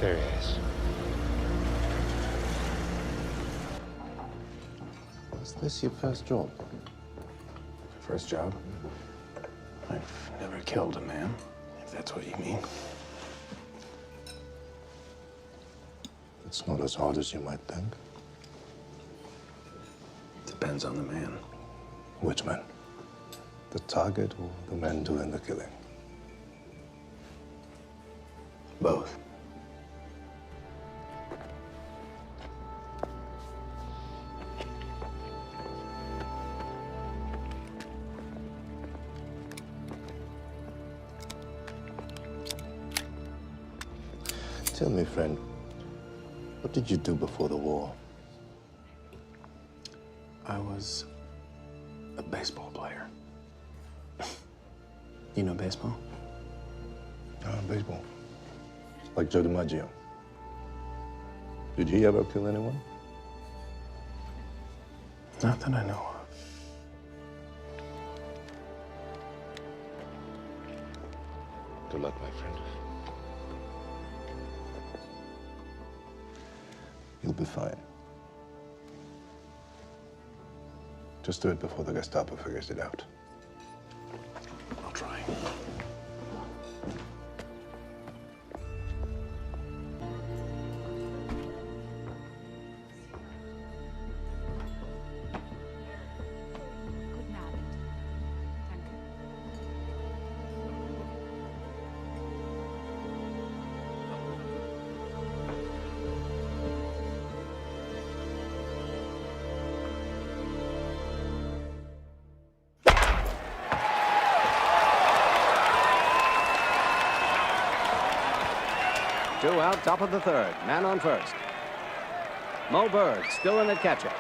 There he is. Is this your first job? First job? I've never killed a man, if that's what you mean. It's not as hard as you might think. Depends on the man. Which man? The target or the man doing the killing? Both. Tell me, friend, what did you do before the war? I was a baseball player. You know baseball? Baseball. Like Joe DiMaggio. Did he ever kill anyone? Not that I know of. Good luck, my friend. You'll be fine. Just do it before the Gestapo figures it out. I'll try. Guten Abend. Danke. Two out, top of the third. Man on first. Mo Berg still in at catcher.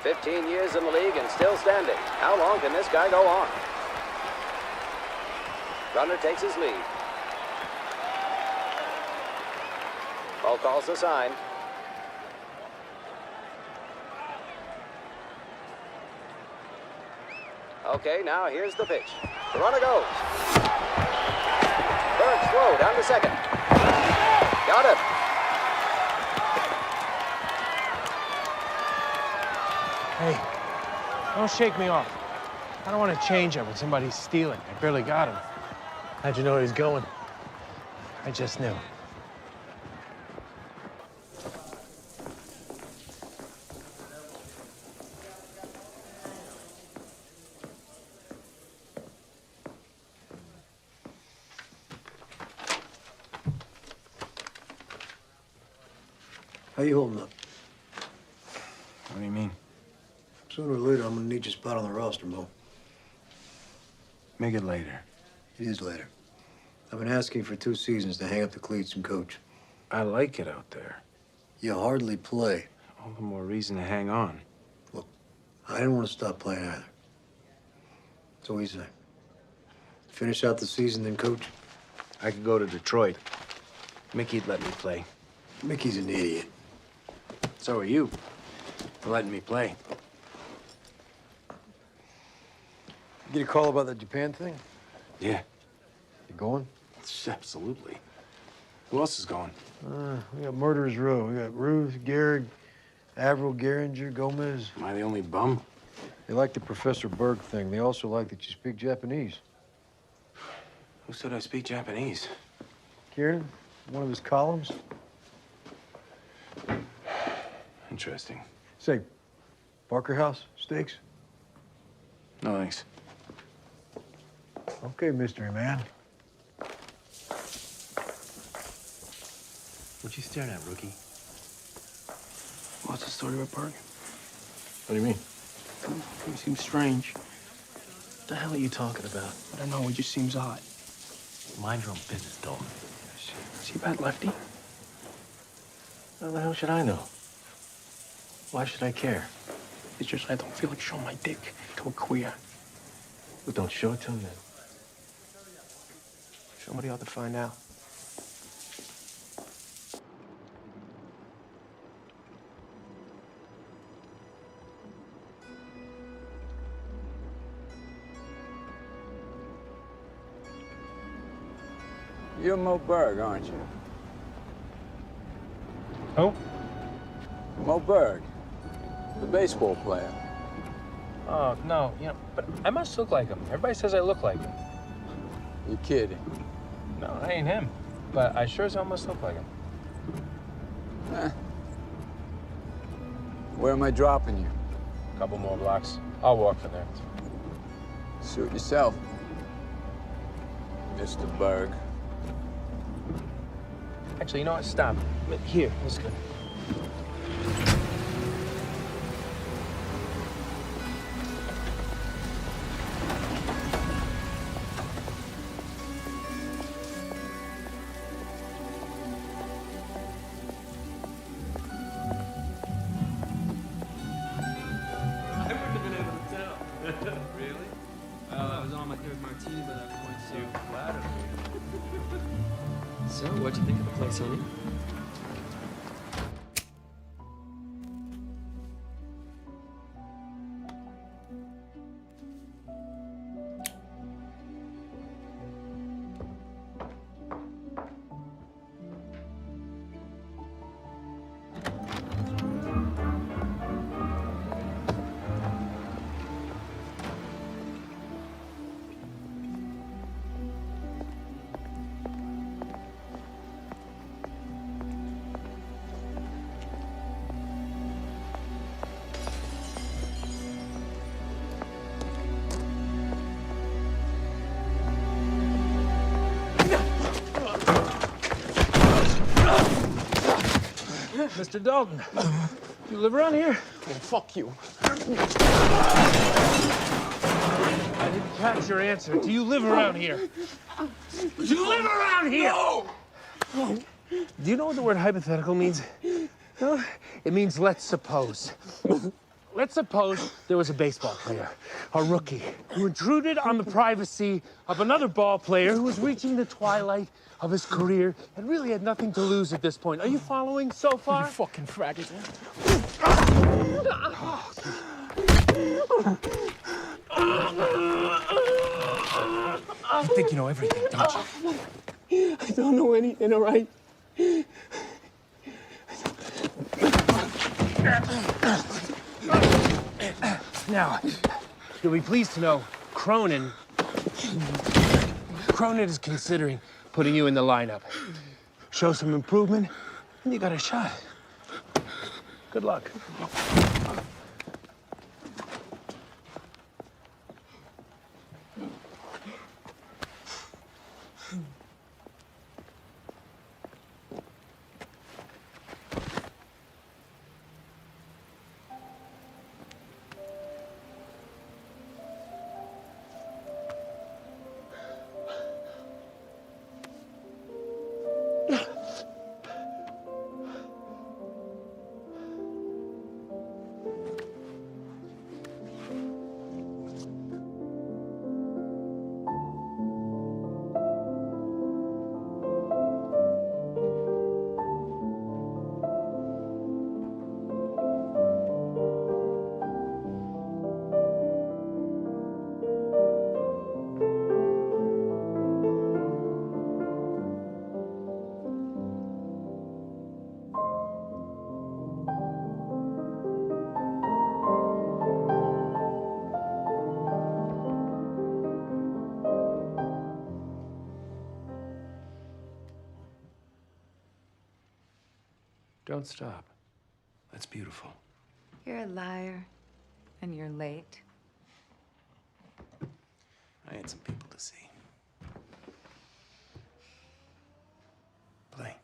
15 years in the league and still standing. How long can this guy go on? Runner takes his lead. Ball calls the sign. Okay, now here's the pitch. The runner goes. Berg slow down to second. Got him. Hey, don't shake me off. I don't want to change up when somebody's stealing. I barely got him. How'd you know he was going? I just knew. How you holding up? What do you mean? Sooner or later, I'm gonna need your spot on the roster, Mo. Make it later. It is later. I've been asking for 2 seasons to hang up the cleats and coach. I like it out there. You hardly play. All the more reason to hang on. Look, I didn't want to stop playing either. So what do you say? Finish out the season, then coach? I could go to Detroit. Mickey'd let me play. Mickey's an idiot. So are you. For letting me play. You get a call about that Japan thing? Yeah. You going? Absolutely. Who else is going? We got Murderers Row. We got Ruth, Gehrig, Avril, Gehringer, Gomez. Am I the only bum? They like the Professor Berg thing. They also like that you speak Japanese. Who said I speak Japanese? Kieran, one of his columns. Interesting. Say, Barker House, steaks? No, thanks. Okay, mystery man. What you staring at, rookie? What's the story about Berg? What do you mean? He seems strange. What the hell are you talking about? I don't know, he just seems odd. Mind your own business, dog. Is he a bad lefty? How the hell should I know? Why should I care? It's just I don't feel like showing my dick to a queer. Well, don't show it to him then. Somebody ought to find out. You're Mo Berg, aren't you? Who? Mo Berg, the baseball player. Oh, no, but I must look like him. Everybody says I look like him. You're kidding. No, I ain't him. But I sure as hell must look like him. Where am I dropping you? A couple more blocks. I'll walk from there. Suit yourself, Mr. Berg. Actually, you know what? Stop. Here, this is good. Really? I was on my third martini by that point, so... You flatter me. So, what'd you think of the place, honey? Mr. Dalton, you live around here? Well, fuck you. I didn't catch your answer. Do you live around here? Do you live around here? No! Do you know what the word hypothetical means? No? It means let's suppose. Let's suppose there was a baseball player, a rookie, who intruded on the privacy of another ball player who was reaching the twilight of his career and really had nothing to lose at this point. Are you following so far? You fucking faggot. You think you know everything, don't you? I don't know anything, all right? Now, you'll be pleased to know Cronin is considering putting you in the lineup. Show some improvement, and you got a shot. Good luck. Don't stop. That's beautiful. You're a liar, and you're late. I had some people to see. Play.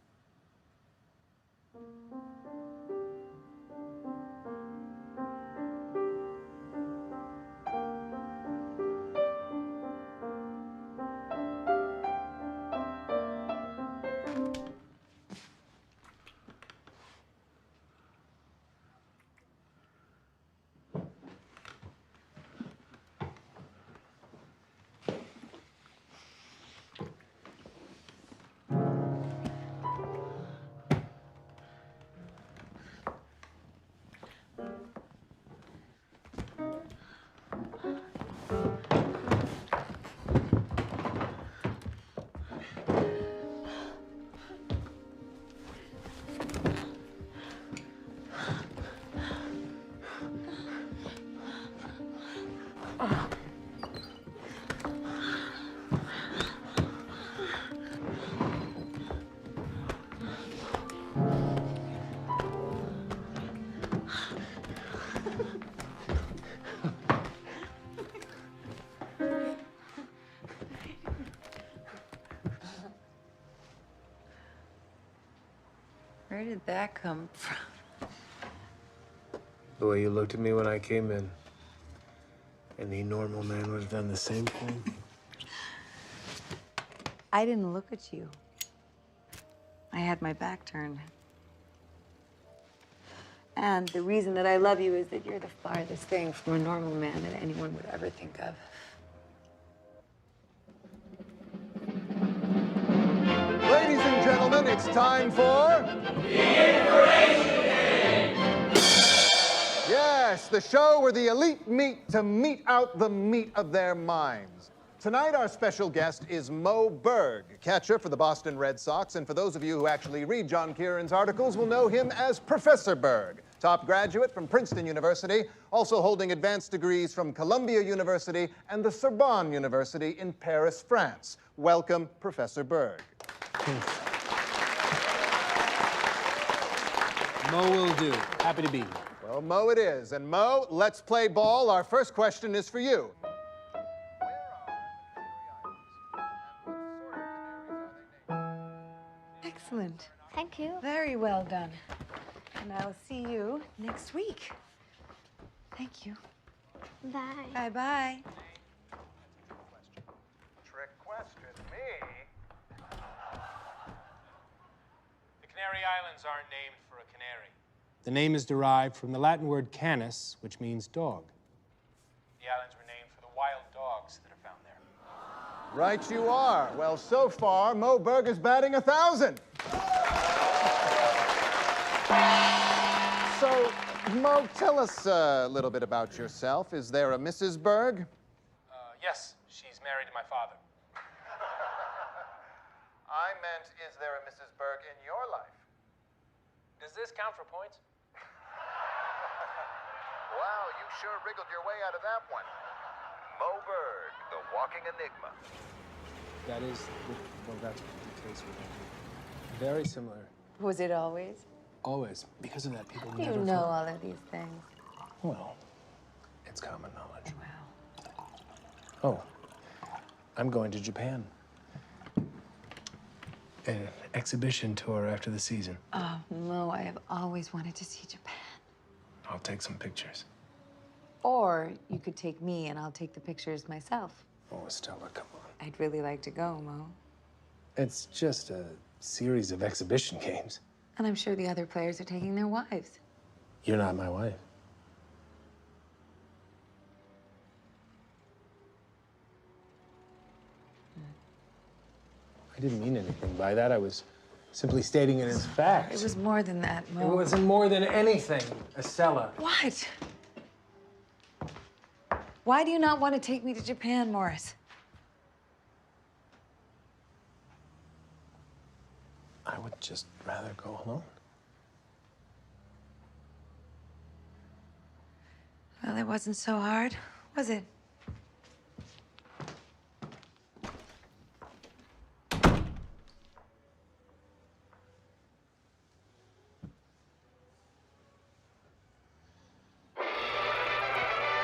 Where did that come from? The way you looked at me when I came in. Any normal man would have done the same thing. I didn't look at you. I had my back turned. And the reason that I love you is that you're the farthest thing from a normal man that anyone would ever think of. Ladies and gentlemen, it's time for... The Information Game! Yes, the show where the elite meet to mete out the meat of their minds. Tonight, our special guest is Mo Berg, catcher for the Boston Red Sox, and for those of you who actually read John Kieran's articles will know him as Professor Berg, top graduate from Princeton University, also holding advanced degrees from Columbia University and the Sorbonne University in Paris, France. Welcome, Professor Berg. Mo will do. Happy to be here. Well, Mo it is. And Mo, let's play ball. Our first question is for you. Excellent. Thank you. Very well done. And I'll see you next week. Thank you. Bye. Bye-bye. Trick question, me? The Canary Islands aren't named for a canary. The name is derived from the Latin word canis, which means dog. The islands were named for the wild dogs that are found there. Right you are. Well, so far, Mo Berg is batting 1,000. So, Mo, tell us a little bit about yourself. Is there a Mrs. Berg? Yes, she's married to my father. I meant, is there a Mrs. Berg in your life? Does this count for points? Wow, you sure wriggled your way out of that one. Mo Berg, the walking enigma. That is, well, that's the case with him. Very similar. Was it always? Always. Because of that, people You never... know all of these things. Well, it's common knowledge. Wow. Oh, I'm going to Japan. An exhibition tour after the season. Oh, Mo, I have always wanted to see Japan. I'll take some pictures. Or you could take me and I'll take the pictures myself. Oh, Stella, come on. I'd really like to go, Mo. It's just a series of exhibition games. And I'm sure the other players are taking their wives. You're not my wife. I didn't mean anything by that. I was simply stating it as fact. It was more than that, Mo. It wasn't more than anything, Estella. What? Why do you not want to take me to Japan, Morris? I would just rather go alone. Well, it wasn't so hard, was it?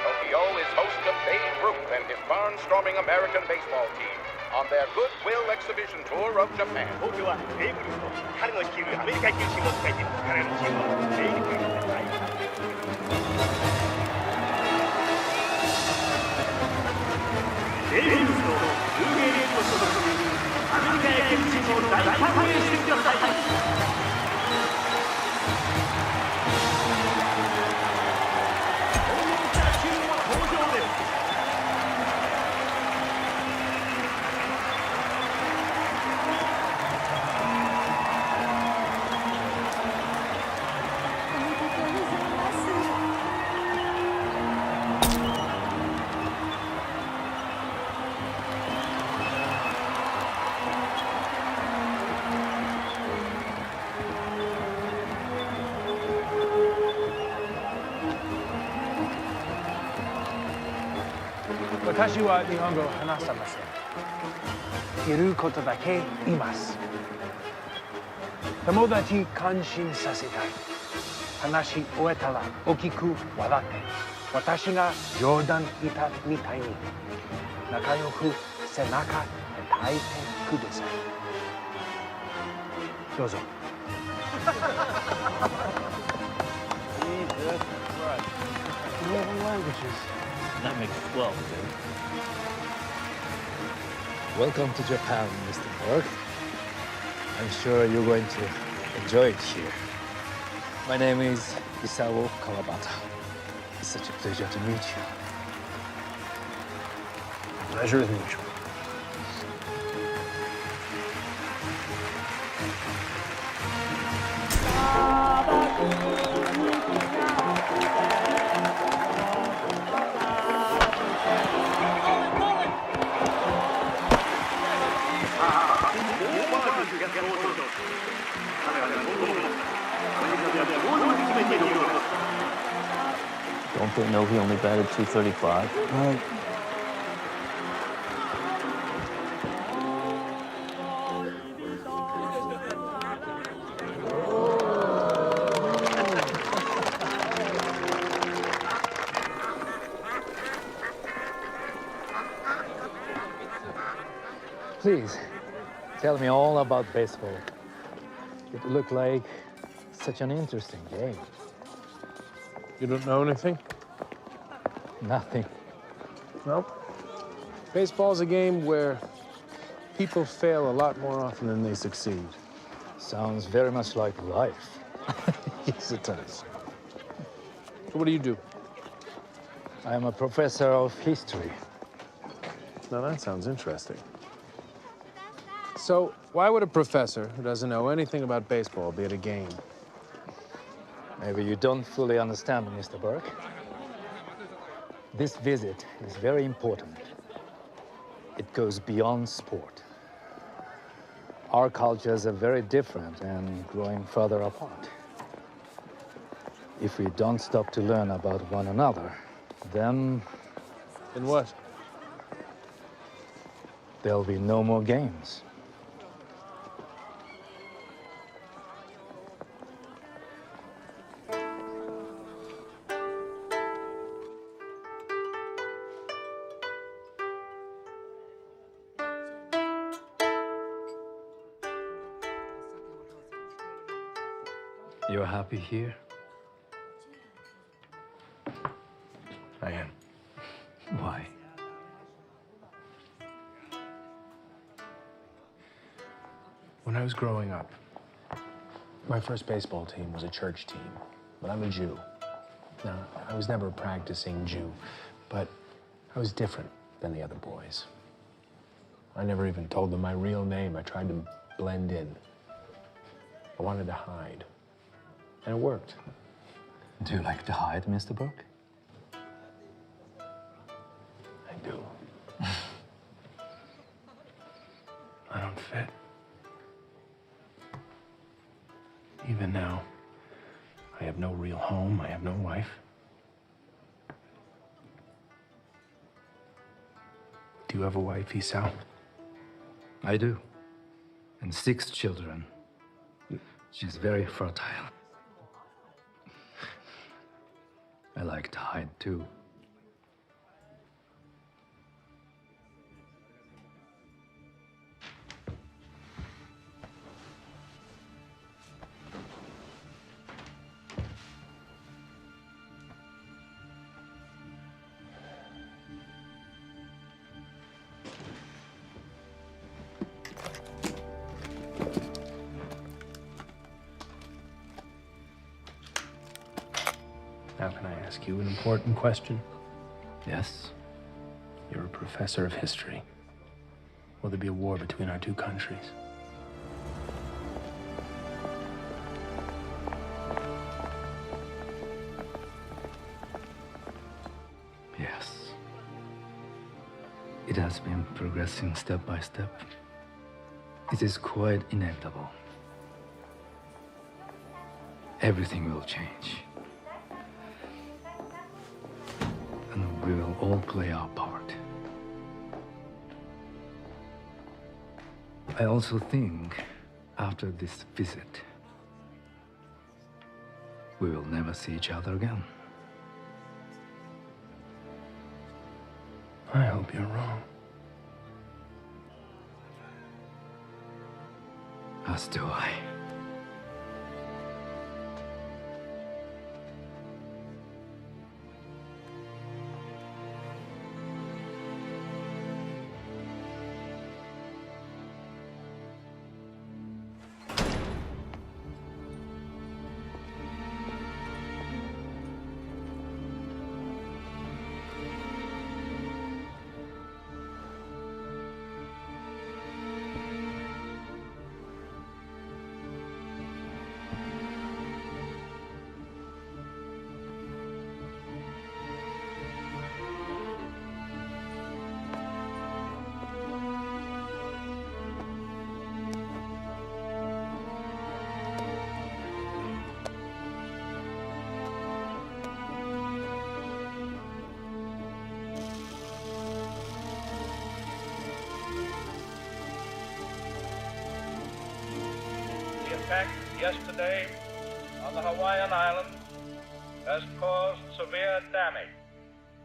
Tokyo is host to Babe Ruth and his barnstorming American baseball team on their goodwill exhibition tour of Japan. 東京はベイブルースと彼の率いるアメリカ球チームを使えています。彼のチームはベイブルースで大活躍。ベイブルースの有名レースを所属するアメリカ野球チームを大歓迎してください。私は日本語を話せません。いることだけ言います。友達感心させたい。話し終えたら大きく笑って、私が冗談言ったみたいに仲良く背中叩いてください。どうぞ。Jesus Christ. 11 languages. That makes 12, dude. Welcome to Japan, Mr. Berg. I'm sure you're going to enjoy it here. My name is Isao Kawabata. It's such a pleasure to meet you. Pleasure is mutual. Don't they know he only batted .235? Right. Please, tell me all about baseball. It looked like such an interesting game. You don't know anything? Nothing. No. Baseball's a game where people fail a lot more often than they succeed. Sounds very much like life. Yes, it does. So what do you do? I am a professor of history. Now that sounds interesting. So why would a professor who doesn't know anything about baseball be at a game? Maybe you don't fully understand, Mr. Burke. This visit is very important. It goes beyond sport. Our cultures are very different and growing further apart. If we don't stop to learn about one another, then... Then what? There'll be no more games. You're happy here? I am. Why? When I was growing up, my first baseball team was a church team, but I'm a Jew. Now, I was never a practicing Jew, but I was different than the other boys. I never even told them my real name. I tried to blend in. I wanted to hide. And it worked. Do you like to hide, Mr. Burke? I do. I don't fit. Even now, I have no real home. I have no wife. Do you have a wife, Isao? I do. And 6 children. She's very fertile. I like to hide too. Now, can I ask you an important question? Yes? You're a professor of history. Will there be a war between our two countries? Yes. It has been progressing step by step. It is quite inevitable. Everything will change. And we will all play our part. I also think, after this visit, we will never see each other again. I hope you're wrong. As do I. attack yesterday on the Hawaiian Islands has caused severe damage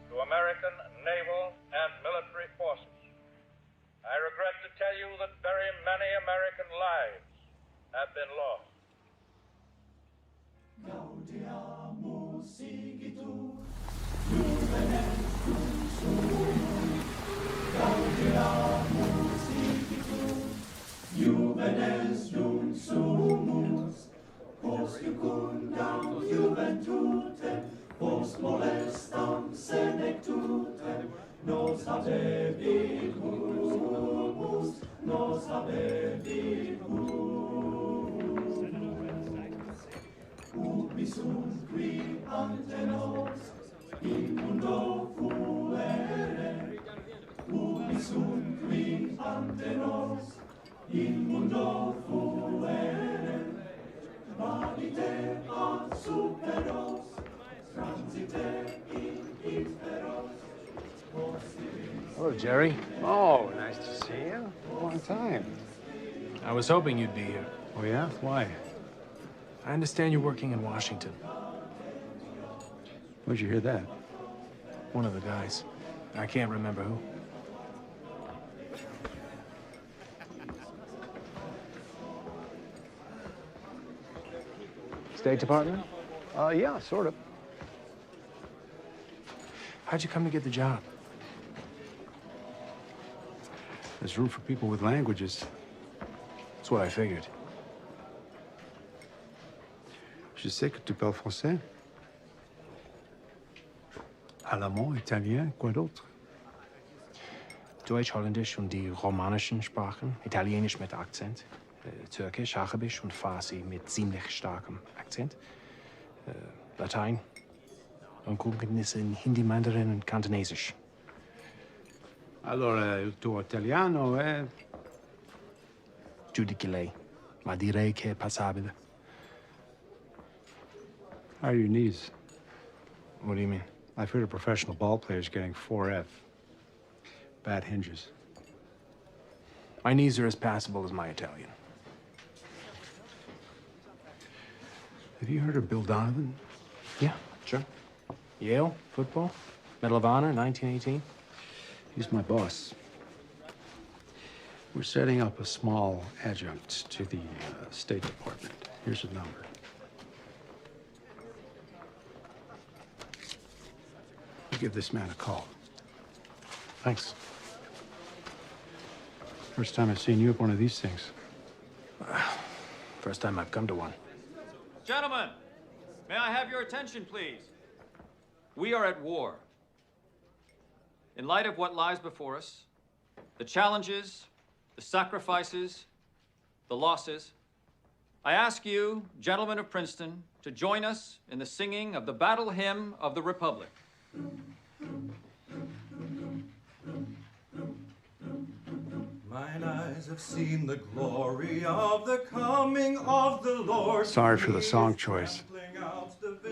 to American naval and military forces. I regret to tell you that very many American lives have been lost. Gaudiamo sigitur, juvenes sumus. Gaudiamo sigitur, juvenes sumus. Post jucundam juventutem, post molestam senectutem, nos habebit humus, nos habebit humus. Ubi sunt qui ante nos, in mundo fuere. Ubi sunt qui ante nos, in mundo fuere. Valite ad superos, transite in imperos. Hello, Jerry. Oh, nice to see you. Long time. I was hoping you'd be here. Oh, yeah? Why? I understand you're working in Washington. Where'd you hear that? One of the guys. I can't remember who. State Department? Yeah, sort of. How'd you come to get the job? There's room for people with languages. That's what I figured. Je sais que tu parles français. Allemand, italien, quoi d'autre? Deutsch, Holländisch und die romanischen Sprachen. Italienisch mit Akzent. Türkisch, Arabisch und Farsi mit ziemlich starkem Akzent. Latein. Und Grundkenntnisse in Hindi, Mandarin und Kantonesisch. Allora, il tuo italiano è... Giudichi lei, ma direi che è passabile. How are your knees? What do you mean? I've heard of professional ball players getting 4F. Bad hinges. My knees are as passable as my Italian. Have you heard of Bill Donovan? Yeah, sure. Yale, football, Medal of Honor, 1918. He's my boss. We're setting up a small adjunct to the State Department. Here's a number. You give this man a call. Thanks. First time I've seen you at one of these things. First time I've come to one. Gentlemen, may I have your attention, please? We are at war. In light of what lies before us, the challenges, the sacrifices, the losses, I ask you, gentlemen of Princeton, to join us in the singing of the Battle Hymn of the Republic. Mine eyes have seen the glory of the coming of the Lord. Sorry for the song choice.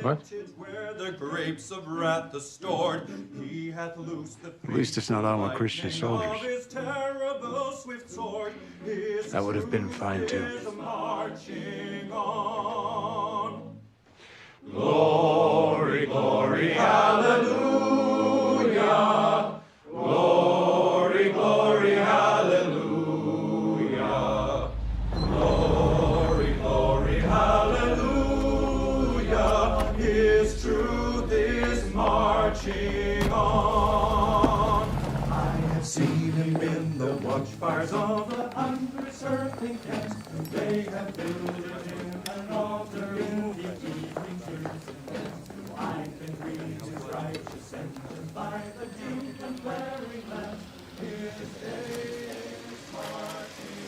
What? Where the grapes of wrath are stored, he hath loosed the At least it's not all my Christian soldiers. his terrible swift sword. His That would have been fine, too. is marching on. Glory, glory, hallelujah. Glory, glory, hallelujah. Glory, glory, hallelujah. His truth is marching on. I have seen him in the watchfires of the unreserving camps. They have built him an altar in the evening church. I can read his righteous sentence by the deep and flaring lamp. His day is marching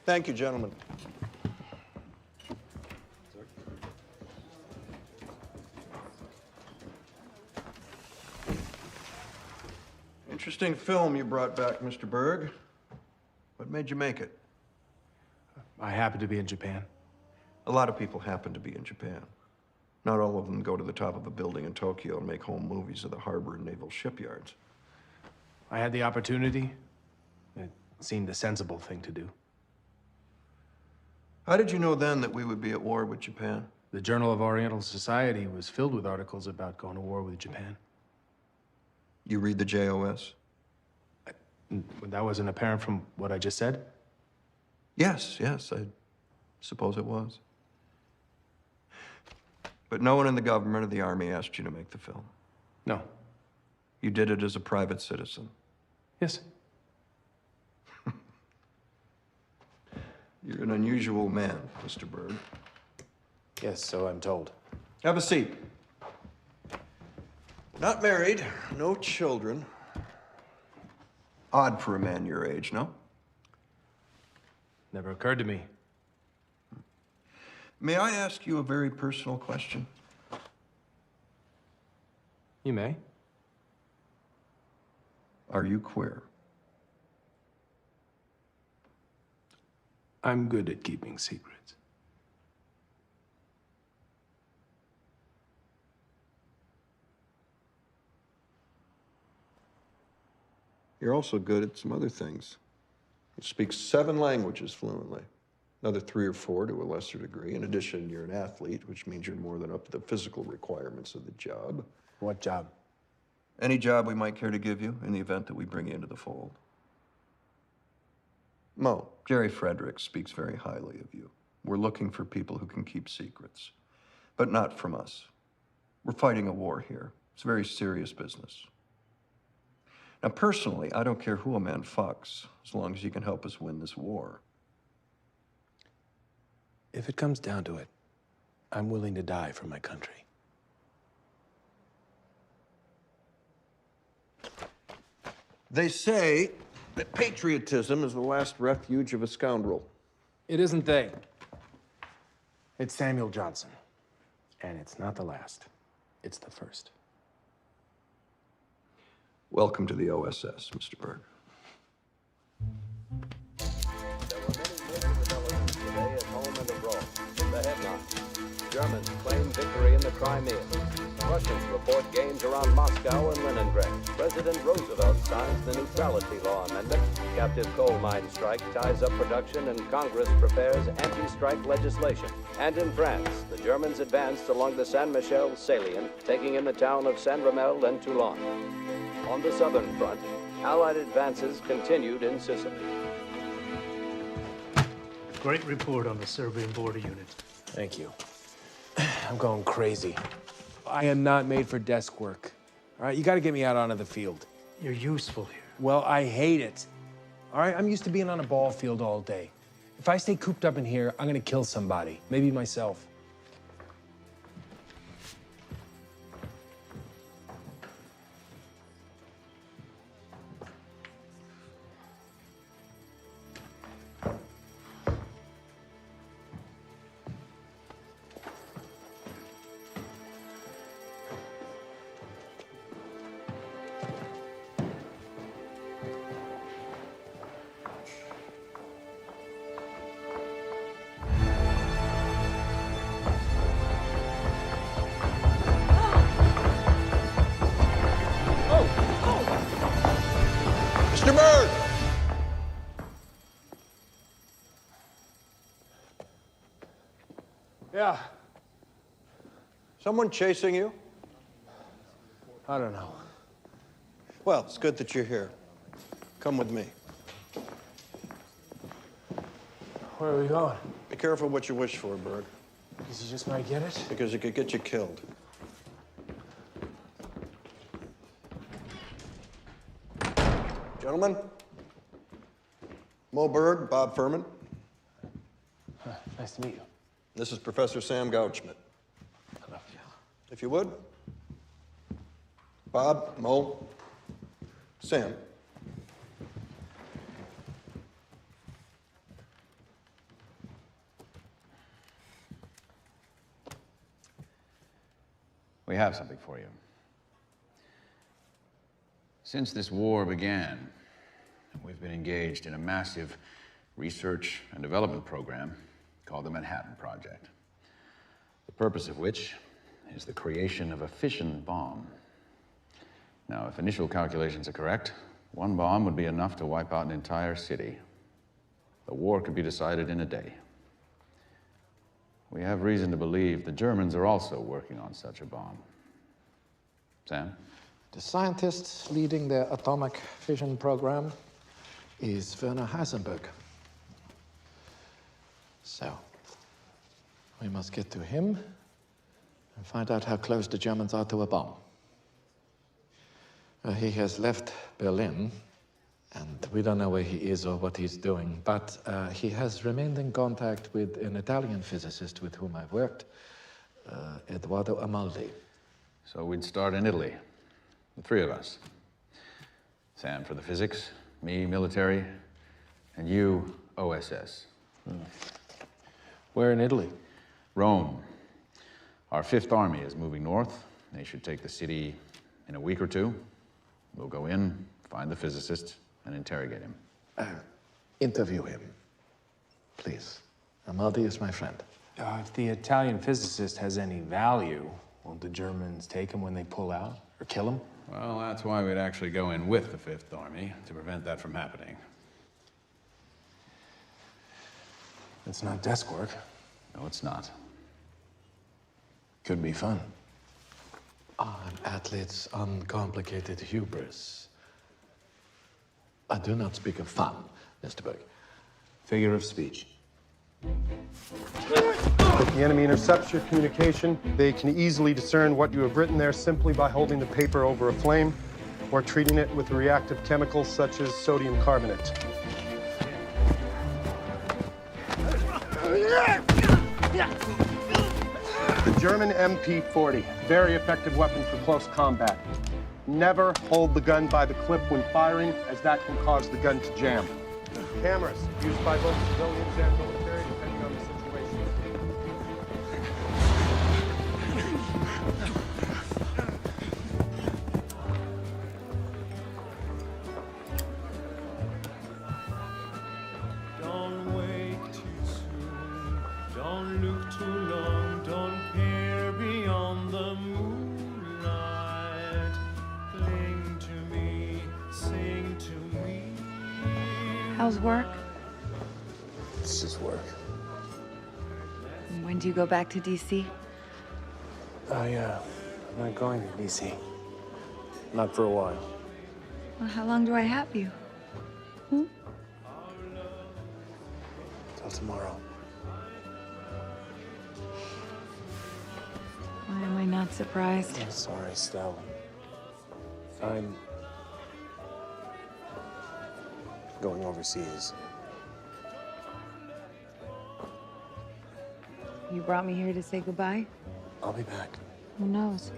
Thank you, gentlemen. Interesting film you brought back, Mr. Berg. What made you make it? I happened to be in Japan. A lot of people happen to be in Japan. Not all of them go to the top of a building in Tokyo and make home movies of the harbor and naval shipyards. I had the opportunity. It seemed the sensible thing to do. How did you know then that we would be at war with Japan? The Journal of Oriental Society was filled with articles about going to war with Japan. You read the JOS? That wasn't apparent from what I just said? Yes, I suppose it was. But no one in the government or the army asked you to make the film. No. You did it as a private citizen. Yes. You're an unusual man, Mr. Berg. Yes, so I'm told. Have a seat. Not married, no children. Odd for a man your age, no? Never occurred to me. May I ask you a very personal question? You may. Are you queer? I'm good at keeping secrets. You're also good at some other things. You speak 7 languages fluently. Another 3 or 4 to a lesser degree. In addition, you're an athlete, which means you're more than up to the physical requirements of the job. What job? Any job we might care to give you in the event that we bring you into the fold. Mo, Jerry Fredericks speaks very highly of you. We're looking for people who can keep secrets, but not from us. We're fighting a war here. It's very serious business. Now, personally, I don't care who a man fucks, as long as he can help us win this war. If it comes down to it, I'm willing to die for my country. They say that patriotism is the last refuge of a scoundrel. It isn't they. It's Samuel Johnson. And it's not the last. It's the first. Welcome to the OSS, Mr. Berg. There were many major developments today at home and abroad. The headlines: Germans claim victory in the Crimea. Russians report gains around Moscow and Leningrad. President Roosevelt signs the neutrality law amendment. Captive coal mine strike ties up production, and Congress prepares anti-strike legislation. And in France, the Germans advanced along the Saint Michel salient, taking in the town of Saint Ramel and Toulon. On the southern front, Allied advances continued in Sicily. Great report on the Serbian border unit. Thank you. I'm going crazy. I am not made for desk work. All right, you got to get me out onto the field. You're useful here. Well, I hate it. All right, I'm used to being on a ball field all day. If I stay cooped up in here, I'm going to kill somebody, maybe myself. Mr. Berg! Yeah. Someone chasing you? I don't know. Well, it's good that you're here. Come with me. Where are we going? Be careful what you wish for, Berg. Because you just might get it? Because it could get you killed. Gentlemen, Mo Berg, Bob Furman. Nice to meet you. This is Professor Sam Gouchman. Hello. If you would. Bob, Mo, Sam. We have something for you. Since this war began, we've been engaged in a massive research and development program called the Manhattan Project. The purpose of which is the creation of a fission bomb. Now, if initial calculations are correct, one bomb would be enough to wipe out an entire city. The war could be decided in a day. We have reason to believe the Germans are also working on such a bomb. Sam? The scientist leading the atomic fission program is Werner Heisenberg. So, we must get to him and find out how close the Germans are to a bomb. He has left Berlin, and we don't know where he is or what he's doing, but he has remained in contact with an Italian physicist with whom I've worked, Eduardo Amaldi. So we'd start in Italy, the three of us. Sam for the physics, me military, and you OSS. Where in Italy? Rome. Our Fifth Army is moving north. They should take the city in a week or two. We'll go in, find the physicist, and interrogate him. Interview him, please. Amaldi is my friend. If the Italian physicist has any value, won't the Germans take him when they pull out, or kill him? Well, that's why we'd actually go in with the Fifth Army, to prevent that from happening. It's not desk work. No, it's not. Could be fun. An athlete's uncomplicated hubris. I do not speak of fun, Mr. Berg. Figure of speech. If the enemy intercepts your communication, they can easily discern what you have written there simply by holding the paper over a flame or treating it with a reactive chemical such as sodium carbonate. The German MP-40, very effective weapon for close combat. Never hold the gun by the clip when firing, as that can cause the gun to jam. Cameras, used by both civilians and military, depending on the situation. Don't wait too soon, don't look too long, don't peer beyond the moonlight. Cling to me, sing to me. How's work? It's just work. And when do you go back to DC? I'm not going to DC. Not for a while. Well, how long do I have you? Till tomorrow. Why am I not surprised? I'm sorry, Stella. I'm going overseas. You brought me here to say goodbye? I'll be back. Who knows?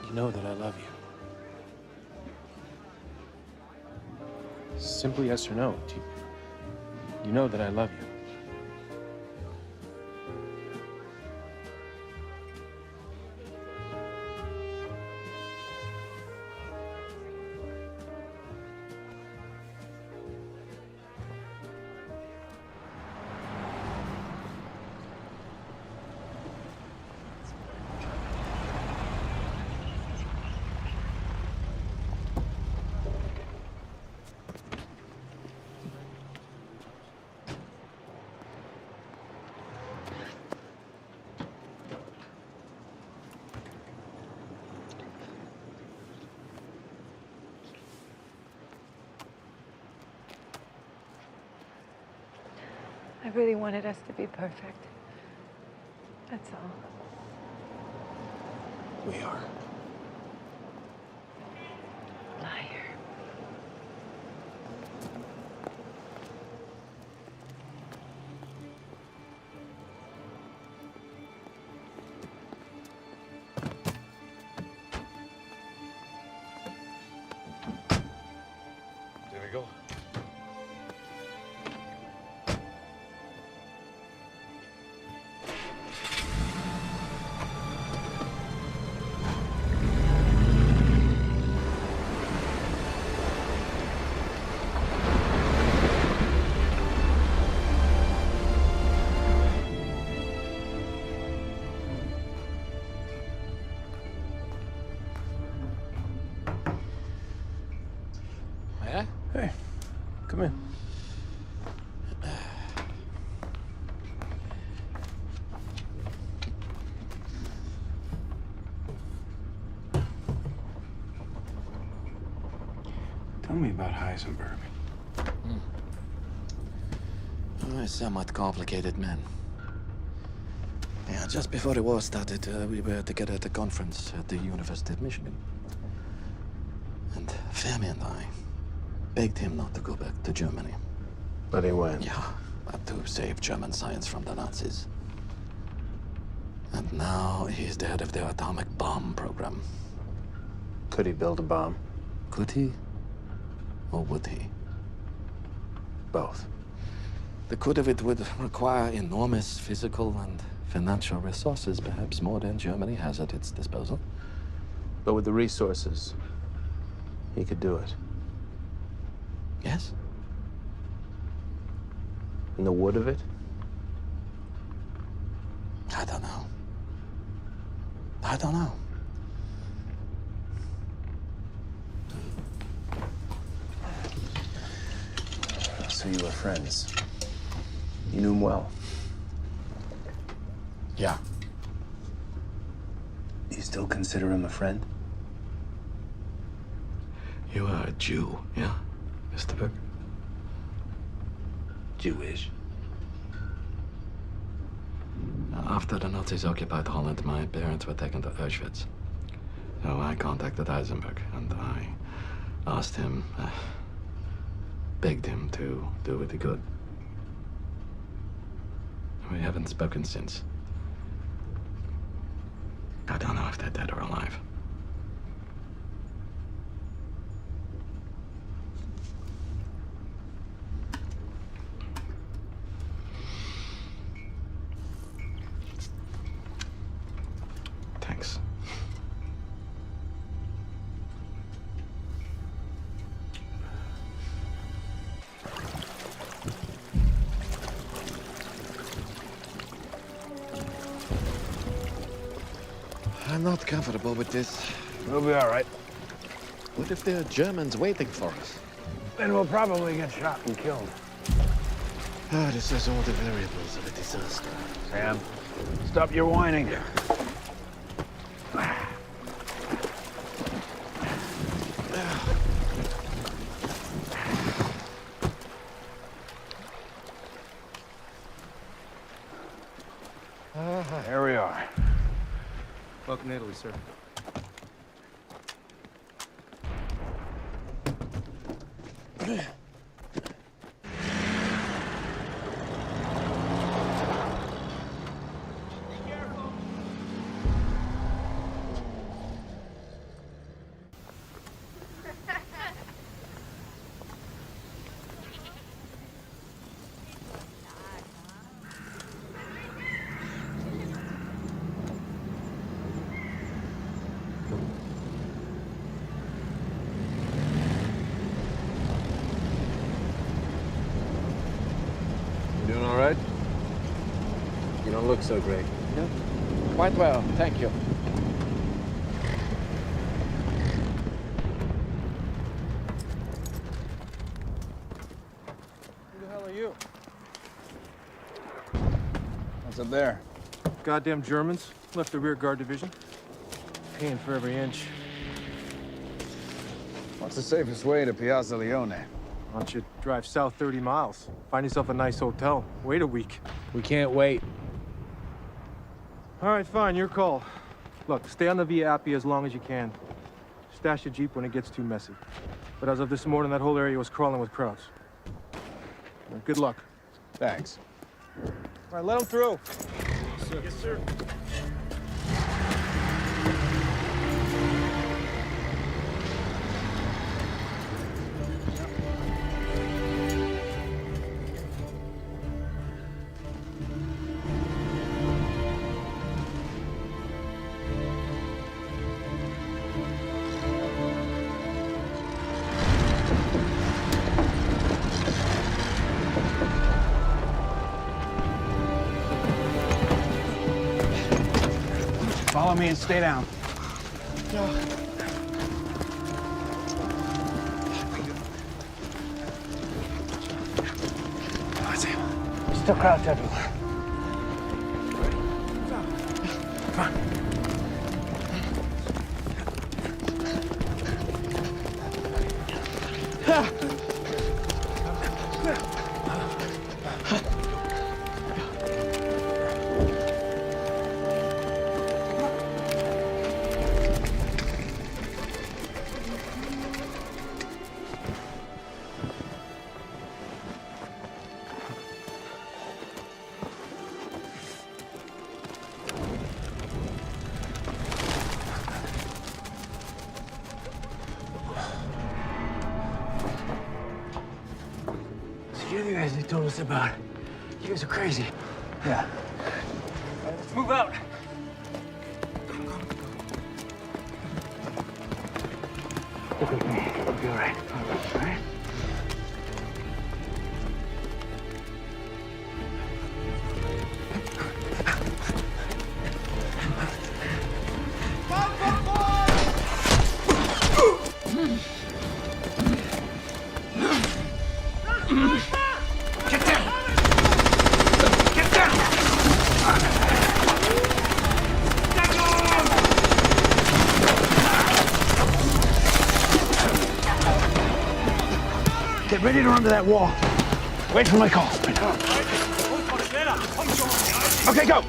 You know that I love you. Simply yes or no. You know that I love you. I really wanted us to be perfect. That's all. We are. Liar. There we go. Come in. Tell me about Heisenberg. Oh, a somewhat complicated man. Yeah, just before the war started, we were together at a conference at the University of Michigan. And Fermi and I begged him not to go back to Germany. But he went. Yeah, but to save German science from the Nazis. And now he's the head of the atomic bomb program. Could he build a bomb? Could he? Or would he? Both. The could of it would require enormous physical and financial resources, perhaps more than Germany has at its disposal. But with the resources, he could do it. Yes. And the wood of it? I don't know. I don't know. So you were friends. You knew him well. Yeah. You still consider him a friend? You are a Jew, yeah, Mr. Berg? Jewish. After the Nazis occupied Holland, my parents were taken to Auschwitz. So I contacted Heisenberg, and I asked him, begged him to do what he could. We haven't spoken since. I don't know if they're dead or alive. Thanks. I'm not comfortable with this. We'll be all right. What if there are Germans waiting for us? Then we'll probably get shot and killed. Ah, this is all the variables of a disaster. Sam, stop your whining. There we are. Welcome to Italy, sir. You doing all right? You don't look so great. Yeah, quite well, thank you. Who the hell are you? What's up there? Goddamn Germans. Left the rear guard division. Paying for every inch. What's the safest way to Piazza Leone? Why don't you drive south 30 miles? Find yourself a nice hotel. Wait a week. We can't wait. All right, fine, your call. Look, stay on the Via Appia as long as you can. Stash your Jeep when it gets too messy. But as of this morning, that whole area was crawling with crowds. Good luck. Thanks. All right, let them through. Yes, sir. Follow me and stay down. That's him. Still crowds everywhere. Come on. You're the guys they told us about. You guys are crazy. Yeah. Let's move out. Look at me. You'll be all right. All right? Get ready to run to that wall. Wait for my call. Okay, go.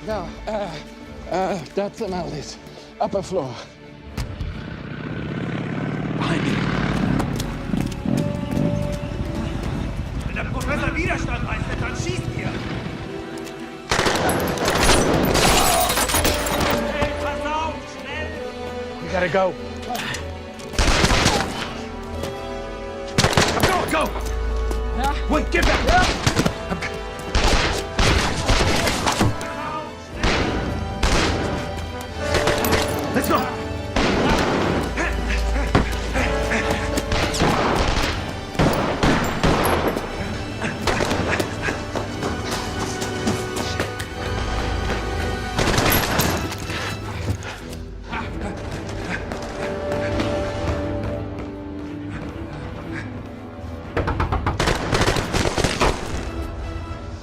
No, that's Amaldi's upper floor. Behind me. Wenn der Professor Widerstand leistet, dann schießt ihr! Hey, pass auf! Schnell! We gotta go. Go! Wait, get back! Let's go!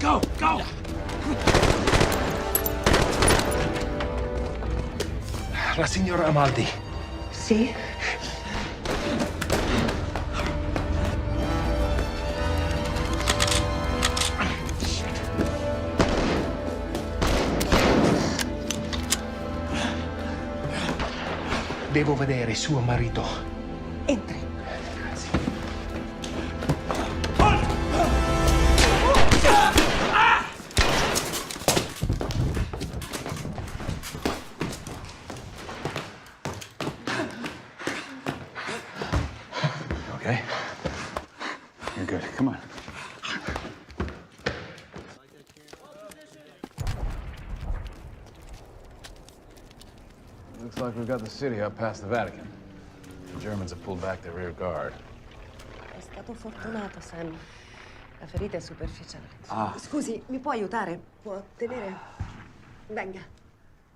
Go! La signora Amaldi Sì? Devo vedere suo marito. Entri. Okay? You're good. Come on. Looks like we've got the city up past the Vatican. The Germans have pulled back their rear guard. È stato fortunato, Sam. La ferita è superficiale. Ah. Scusi, mi può aiutare? Può tenere? Venga.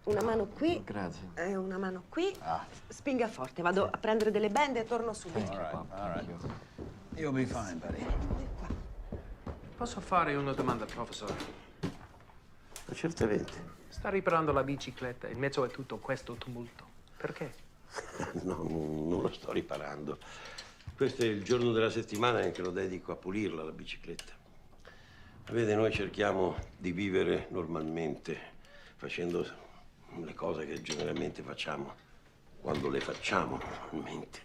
Una mano qui. Grazie. E una mano qui. Spinga forte. Vado a prendere delle bende e torno subito. All right. You'll be fine, buddy. Posso fare una domanda, professore? Certamente. Sta riparando la bicicletta in mezzo a tutto questo tumulto. Perché? No, non lo sto riparando. Questo è il giorno della settimana in che lo dedico a pulirla, la bicicletta. Vede, noi cerchiamo di vivere normalmente, facendo le cose che generalmente facciamo, quando le facciamo normalmente.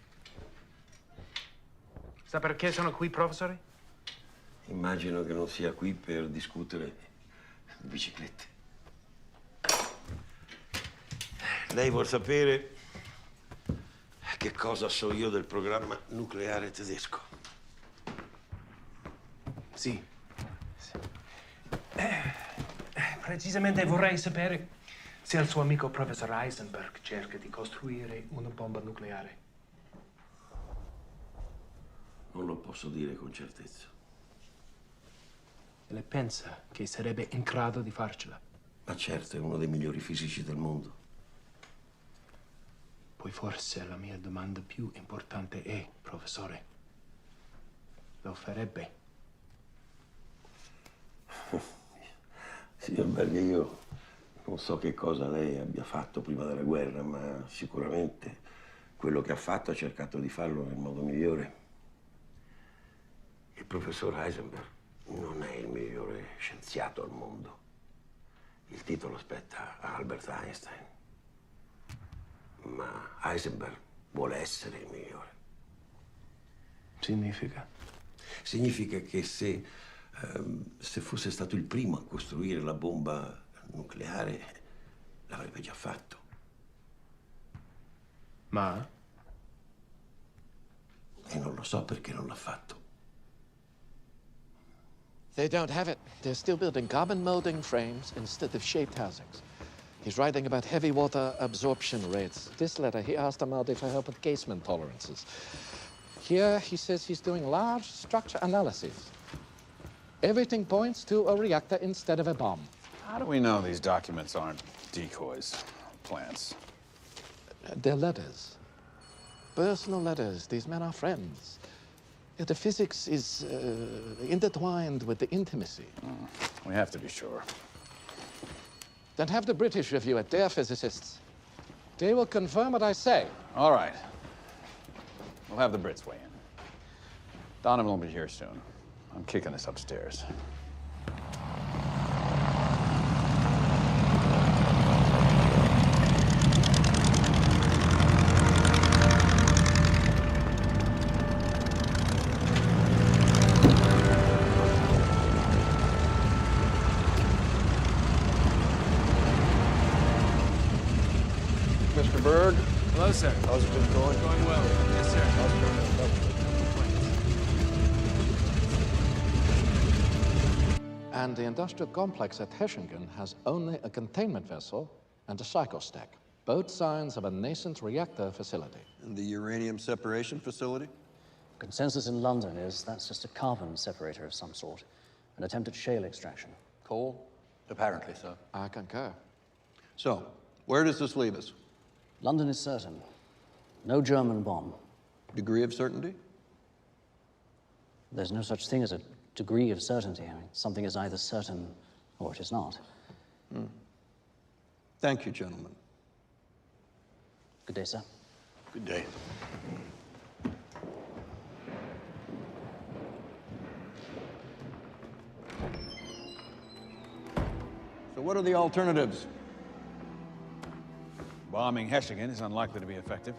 Sa perché sono qui, professore? Immagino che non sia qui per discutere di biciclette. Lei vuol sapere che cosa so io del programma nucleare tedesco? Sì. Precisamente vorrei sapere se il suo amico professor Heisenberg cerca di costruire una bomba nucleare. Non lo posso dire con certezza. E lei pensa che sarebbe in grado di farcela? Ma certo, è uno dei migliori fisici del mondo. Poi forse la mia domanda più importante è, professore, lo farebbe? Signor Berger, io non so che cosa lei abbia fatto prima della guerra, ma sicuramente quello che ha fatto ha cercato di farlo nel modo migliore. Il professor Heisenberg non è il migliore scienziato al mondo. Il titolo spetta a Albert Einstein. Ma Heisenberg vuole essere il migliore. Significa? Significa che se fosse stato il primo a costruire la bomba nucleare, l'avrebbe già fatto. Ma? E non lo so perché non l'ha fatto. They don't have it. They're still building carbon molding frames instead of shaped housings. He's writing about heavy water absorption rates. This letter, he asked Amaldi for help with casement tolerances. Here, he says he's doing large structure analyses. Everything points to a reactor instead of a bomb. How do we know these documents aren't decoys, plants? They're letters. Personal letters. These men are friends. The physics is intertwined with the intimacy. We have to be sure. Then have the British review it. They're physicists. They will confirm what I say. All right. We'll have the Brits weigh in. Donovan will be here soon. I'm kicking this upstairs. Mr. Berg. Hello, sir. How's it been going? Going well. Yes, sir. And the industrial complex at Heschingen has only a containment vessel and a psychostack. Both signs of a nascent reactor facility. And the uranium separation facility? Consensus in London is that's just a carbon separator of some sort, an attempt at shale extraction. Coal? Apparently so. I concur. So, where does this leave us? London is certain. No German bomb. Degree of certainty? There's no such thing as a degree of certainty. I mean, something is either certain or it is not. Thank you, gentlemen. Good day, sir. Good day. So what are the alternatives? Bombing Hechingen is unlikely to be effective.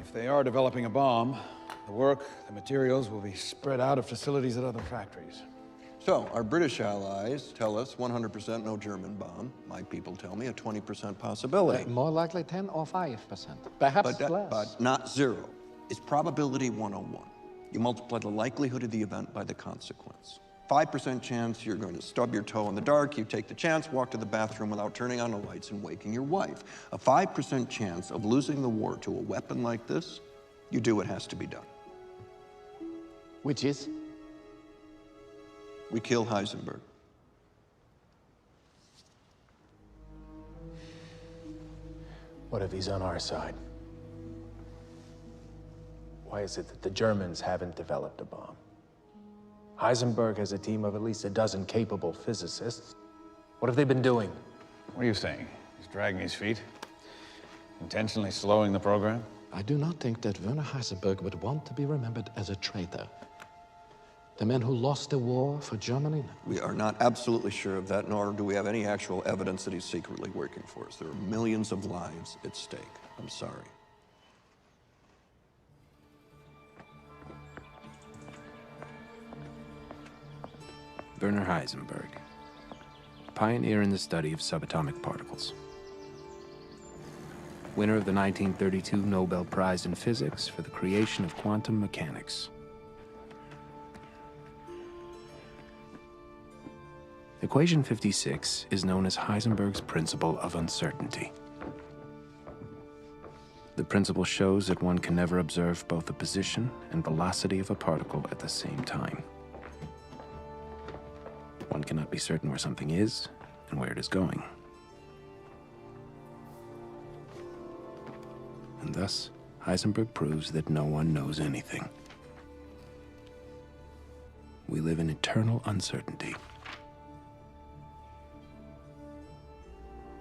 If they are developing a bomb, the work, the materials will be spread out of facilities at other factories. So, our British allies tell us 100% no German bomb. My people tell me a 20% possibility. More likely 10 or 5%. Perhaps less. But not zero. It's probability 101. You multiply the likelihood of the event by the consequence. 5% chance you're going to stub your toe in the dark, you take the chance, walk to the bathroom without turning on the lights and waking your wife. A 5% chance of losing the war to a weapon like this, you do what has to be done. Which is? We kill Heisenberg. What if he's on our side? Why is it that the Germans haven't developed a bomb? Heisenberg has a team of at least a dozen capable physicists. What have they been doing? What are you saying? He's dragging his feet? Intentionally slowing the program? I do not think that Werner Heisenberg would want to be remembered as a traitor. The man who lost the war for Germany? We are not absolutely sure of that, nor do we have any actual evidence that he's secretly working for us. There are millions of lives at stake. I'm sorry. Werner Heisenberg, pioneer in the study of subatomic particles. Winner of the 1932 Nobel Prize in Physics for the creation of quantum mechanics. Equation 56 is known as Heisenberg's principle of uncertainty. The principle shows that one can never observe both the position and velocity of a particle at the same time. One cannot be certain where something is and where it is going. And thus, Heisenberg proves that no one knows anything. We live in eternal uncertainty.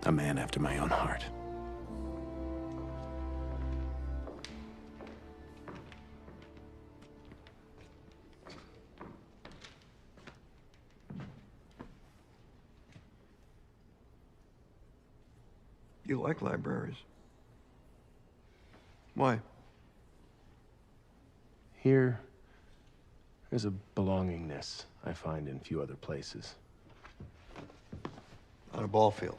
A man after my own heart. You like libraries. Why? Here, there's a belongingness I find in few other places. On a ball field.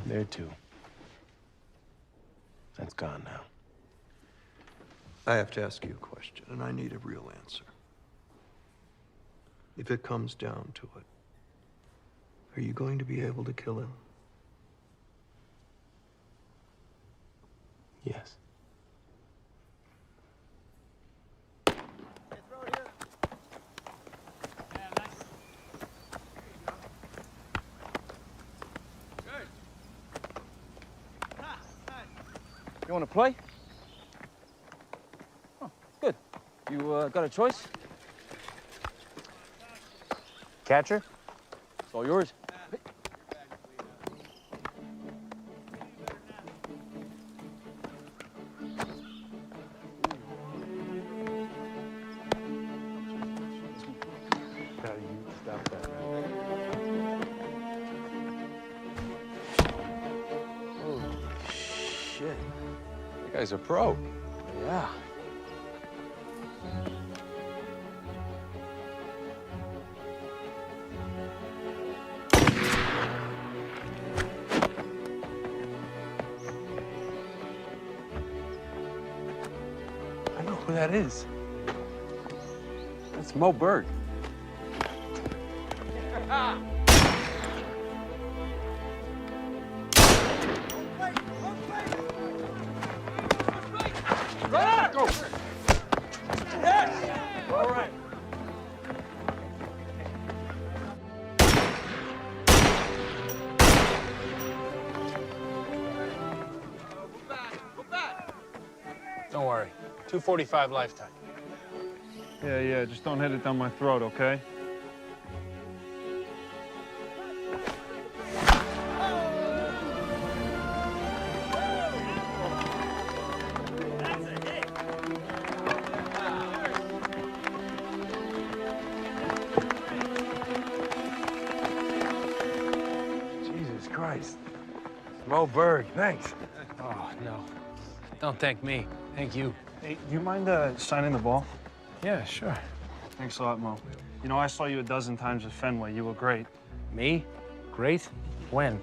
There too. That's gone now. I have to ask you a question, and I need a real answer. If it comes down to it, are you going to be able to kill him? Yes. You want to play? Oh, good. You got a choice? Catcher? It's all yours. Guy's a pro. Yeah. I know who that is. That's Mo Berg. Go! Yes! All right. Don't worry. 245 lifetime. Yeah, just don't hit it down my throat, okay? Mo Berg, thanks. Oh, no. Don't thank me. Thank you. Hey, do you mind signing the ball? Yeah, sure. Thanks a lot, Mo. You know, I saw you a dozen times at Fenway. You were great. Me? Great? When?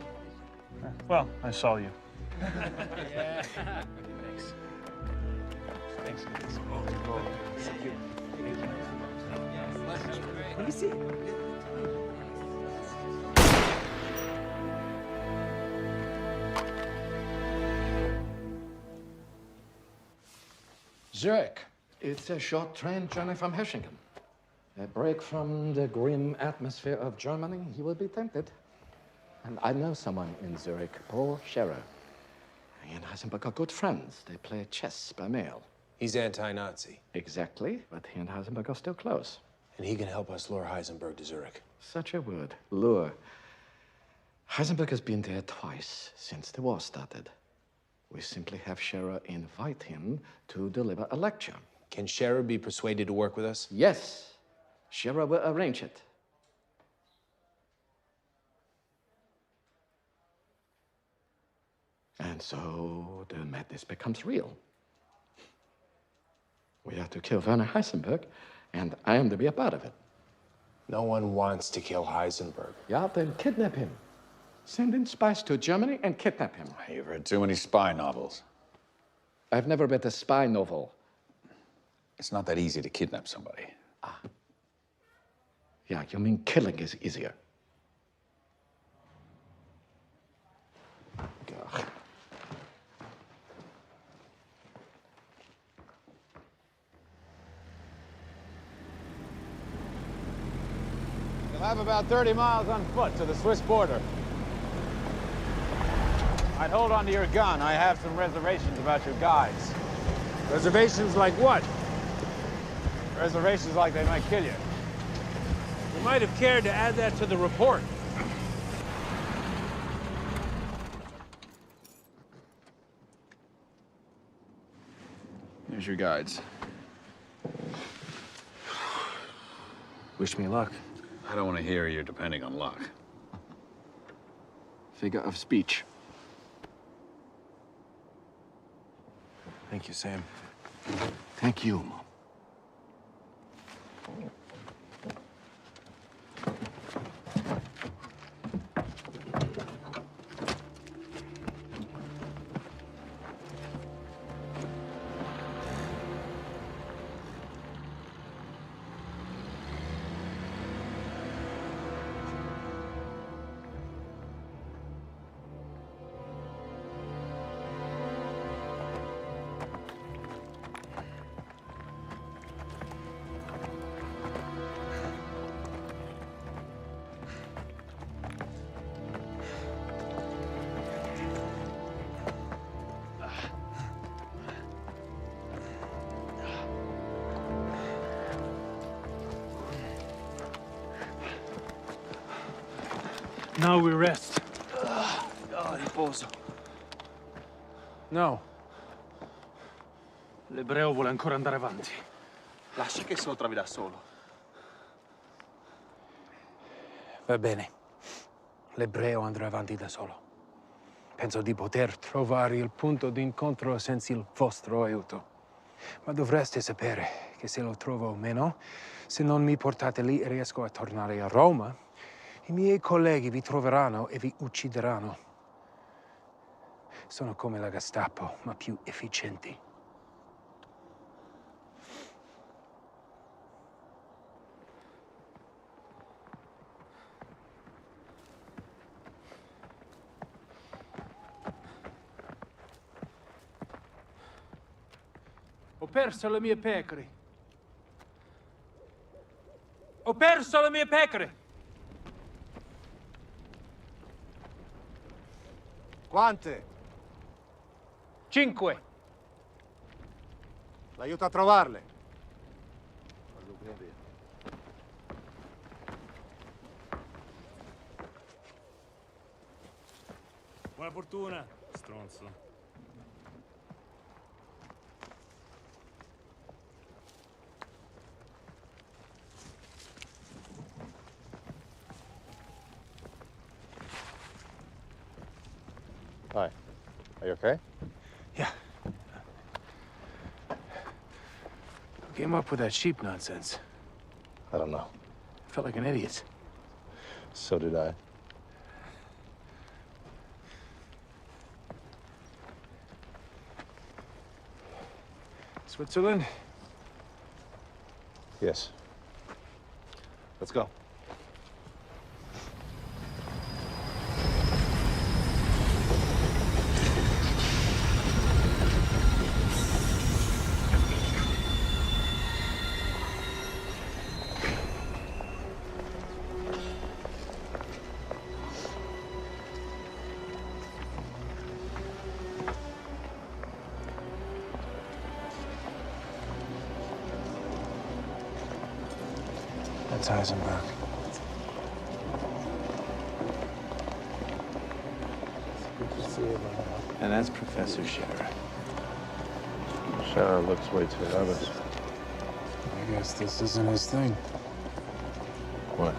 Well, I saw you. Yeah. Thanks. Thanks, guys. Thank you. Let me see. Zurich. It's a short train journey from Hechingen. A break from the grim atmosphere of Germany, you will be tempted. And I know someone in Zurich, Paul Scherer. He and Heisenberg are good friends. They play chess by mail. He's anti-Nazi. Exactly, but he and Heisenberg are still close. And he can help us lure Heisenberg to Zurich. Such a word, lure. Heisenberg has been there twice since the war started. We simply have Scherer invite him to deliver a lecture. Can Scherer be persuaded to work with us? Yes. Scherer will arrange it. And so the madness becomes real. We are to kill Werner Heisenberg, and I am to be a part of it. No one wants to kill Heisenberg. Yeah, then kidnap him. Send in spies to Germany and kidnap him. You've read too many spy novels. I've never read a spy novel. It's not that easy to kidnap somebody. Ah. Yeah, you mean killing is easier. God. You'll have about 30 miles on foot to the Swiss border. I'd hold on to your gun. I have some reservations about your guides. Reservations like what? Reservations like they might kill you. You might have cared to add that to the report. Here's your guides. Wish me luck. I don't want to hear you're depending on luck. Figure of speech. Thank you, Sam. Thank you, Mom. Now we rest. Riposo. No. L'ebreo vuole ancora andare avanti. Lascia che se lo trovi da solo. Va bene. L'ebreo andrà avanti da solo. Penso di poter trovare il punto d'incontro senza il vostro aiuto. Ma dovreste sapere che se lo trovo o meno, se non mi portate lì e riesco a tornare a Roma, i miei colleghi vi troveranno e vi uccideranno. Sono come la Gestapo, ma più efficienti. Ho perso le mie pecore. Ho perso le mie pecore. Quante? 5. L'aiuto a trovarle. Buona fortuna, stronzo. Hi. Are you okay? Yeah. Who came up with that sheep nonsense? I don't know. I felt like an idiot. So did I. Switzerland? Yes. Let's go. That's Heisenberg. And that's Professor Scherer. Scherer looks way too nervous. I guess this isn't his thing. What?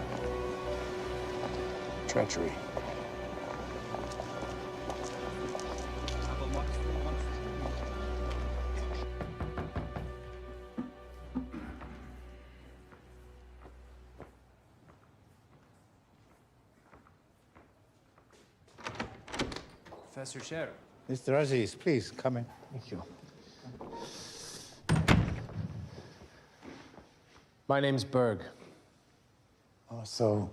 Treachery. Professor Scherer. Mr. Aziz, please come in. Thank you. My name's Berg. Oh, so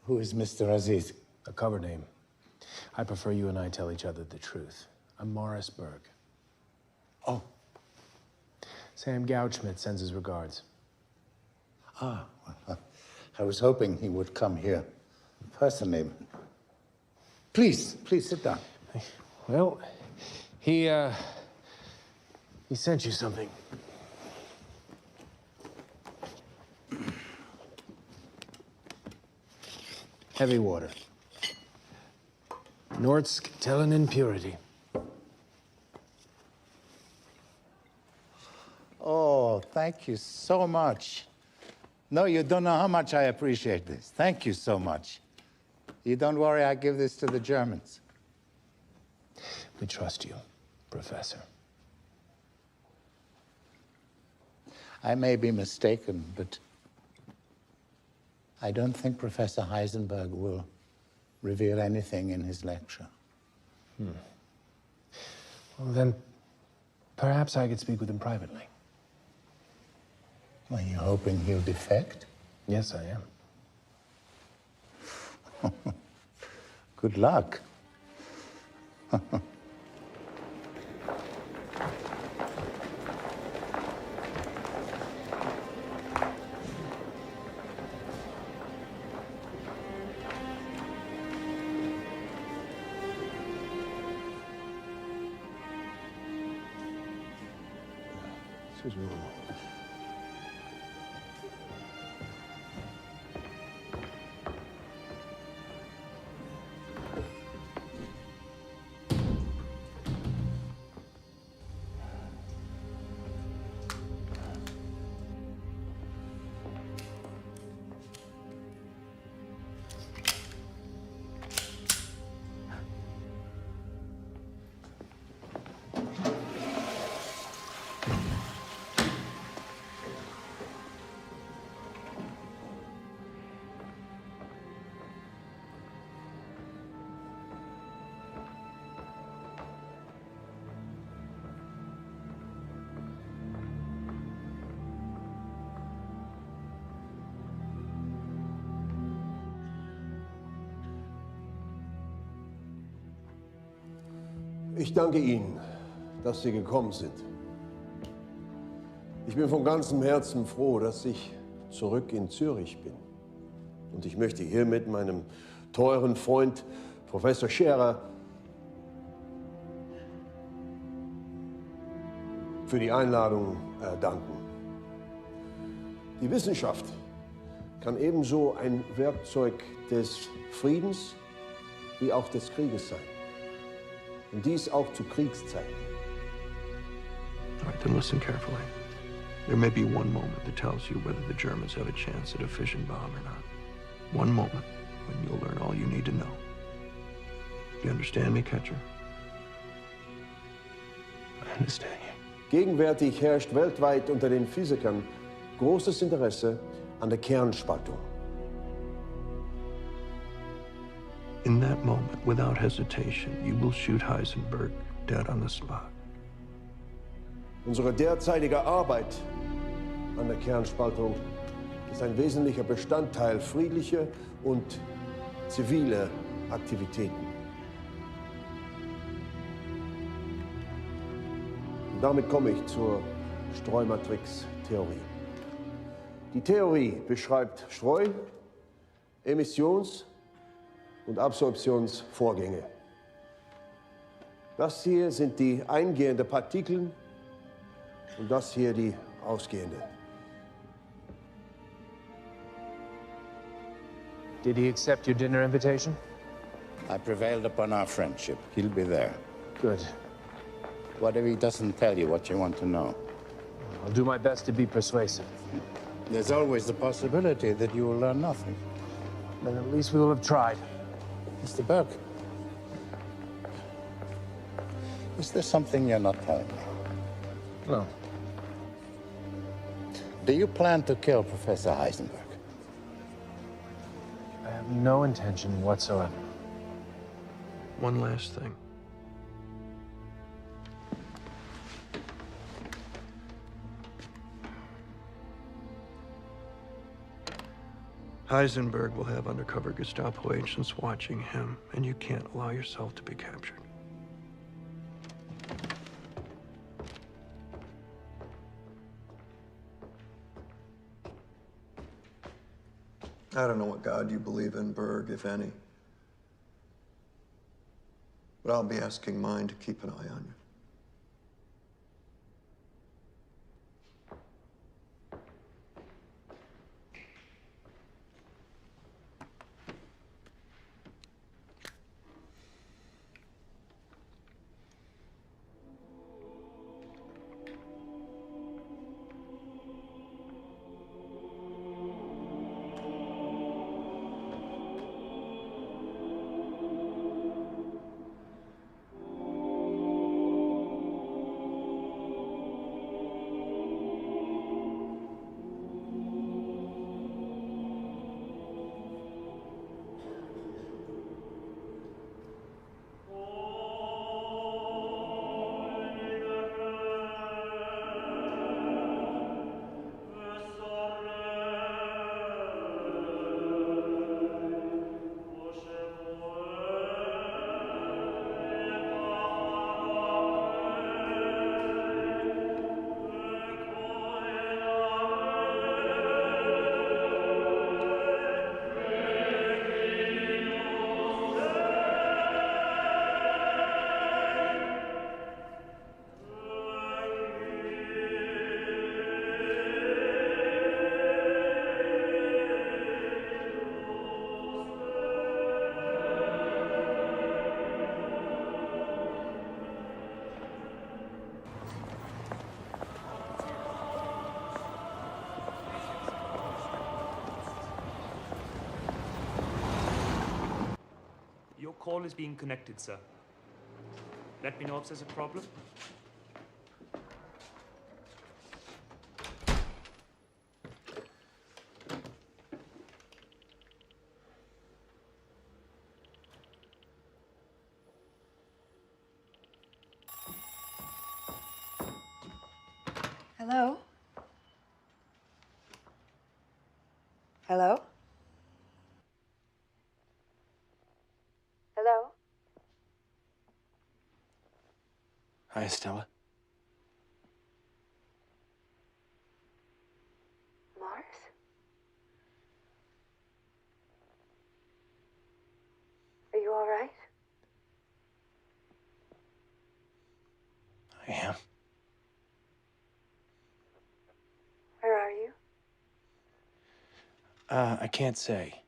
who is Mr. Aziz? A cover name. I prefer you and I tell each other the truth. I'm Morris Berg. Oh. Sam Gouchschmidt sends his regards. Ah, I was hoping he would come here personally. Please sit down. Well, he sent you something. Heavy water. Norsk Telenin purity. Oh, thank you so much. No, you don't know how much I appreciate this. Thank you so much. You don't worry, I give this to the Germans. We trust you, Professor. I may be mistaken, but I don't think Professor Heisenberg will reveal anything in his lecture. Well, then, perhaps I could speak with him privately. Are you hoping he'll defect? Yes, I am. Good luck. Excuse me. Ich danke Ihnen, dass Sie gekommen sind. Ich bin von ganzem Herzen froh, dass ich zurück in Zürich bin. Und ich möchte hiermit meinem teuren Freund Professor Scherer für die Einladung danken. Die Wissenschaft kann ebenso ein Werkzeug des Friedens wie auch des Krieges sein. Und dies auch zu Kriegszeiten. All right, then listen carefully. There may be one moment that tells you whether the Germans have a chance at a fission bomb or not. One moment when you'll learn all you need to know. You understand me, Catcher? I understand you. Gegenwärtig herrscht weltweit unter den Physikern großes Interesse an der Kernspaltung. In that moment, without hesitation, you will shoot Heisenberg dead on the spot. Unsere derzeitige Arbeit an der Kernspaltung ist ein wesentlicher Bestandteil friedlicher und ziviler Aktivitäten. Und damit komme ich zur Streumatrix-Theorie. Die Theorie beschreibt Streu-, Emissions- und Absorptionsvorgänge. Das hier sind die eingehenden Partikel und das hier die ausgehende. Did he accept your dinner invitation? I prevailed upon our friendship. He'll be there. Good. What if he doesn't tell you what you want to know? I'll do my best to be persuasive. There's always the possibility that you will learn nothing. Then at least we will have tried. Mr. Burke, is there something you're not telling me? No. Do you plan to kill Professor Heisenberg? I have no intention whatsoever. One last thing. Heisenberg will have undercover Gestapo agents watching him, and you can't allow yourself to be captured. I don't know what God you believe in, Berg, if any. But I'll be asking mine to keep an eye on you. Your call is being connected, sir. Let me know if there's a problem. Hello? Hello? Hello? Hi, Stella. Mars? Are you all right? I am. Where are you? I can't say.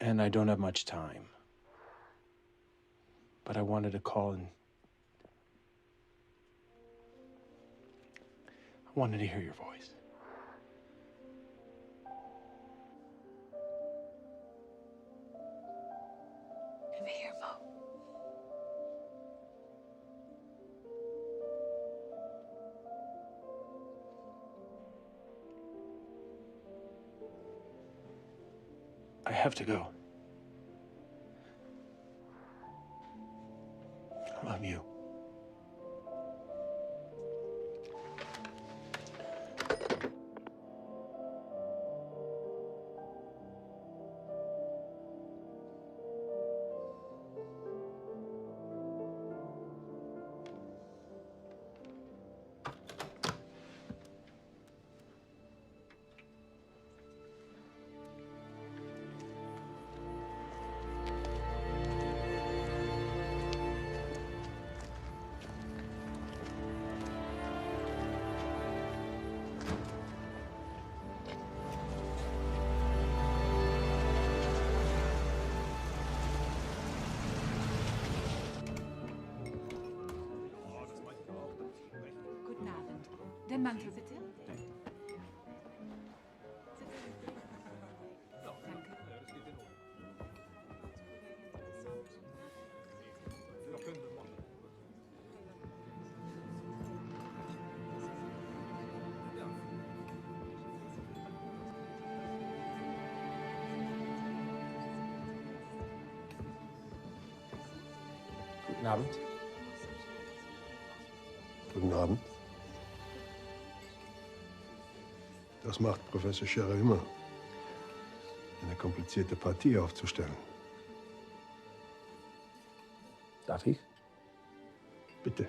And I don't have much time. But I wanted to call and... I wanted to hear your voice. Over here, Mo. I have to go. I love you. Guten Abend. Den Mantel bitte. Guten Abend. Guten Abend. Das macht Professor Scherer immer. Eine komplizierte Partie aufzustellen. Darf ich? Bitte.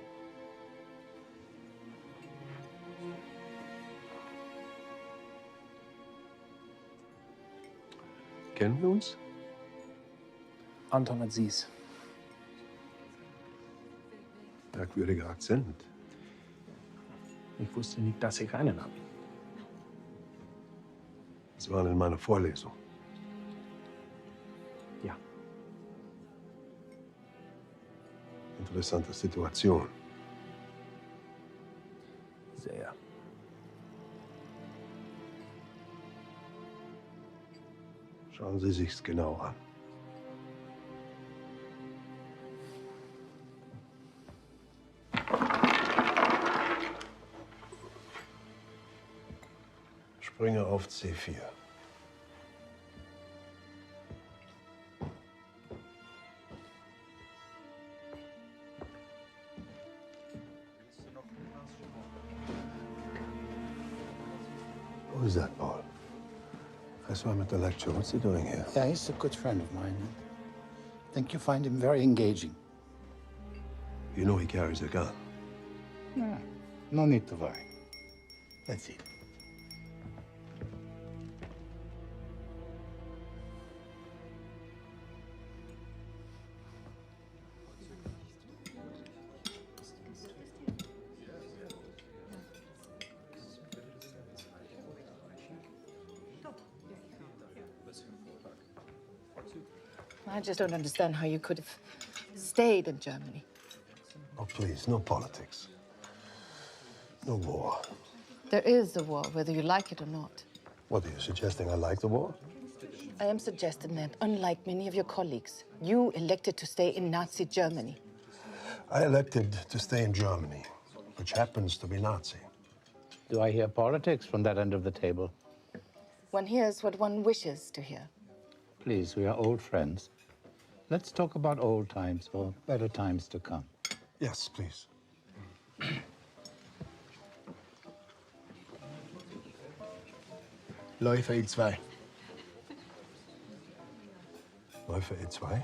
Kennen wir uns? Anton Aziz. Merkwürdiger Akzent. Ich wusste nicht, dass ich einen habe. Sie waren in meiner Vorlesung. Ja. Interessante Situation. Sehr. Schauen Sie sich's genau an. Springe auf C4. Who is that, Paul? I saw him at the lecture. What's he doing here? Yeah, he's a good friend of mine. I think you find him very engaging. You know he carries a gun. Yeah, no need to worry. Let's see. I just don't understand how you could have stayed in Germany. Oh, please, no politics. No war. There is a war, whether you like it or not. What, are you suggesting I like the war? I am suggesting that, unlike many of your colleagues, you elected to stay in Nazi Germany. I elected to stay in Germany, which happens to be Nazi. Do I hear politics from that end of the table? One hears what one wishes to hear. Please, we are old friends. Let's talk about old times or better times to come. Yes, please. Läufer E2. Läufer E2?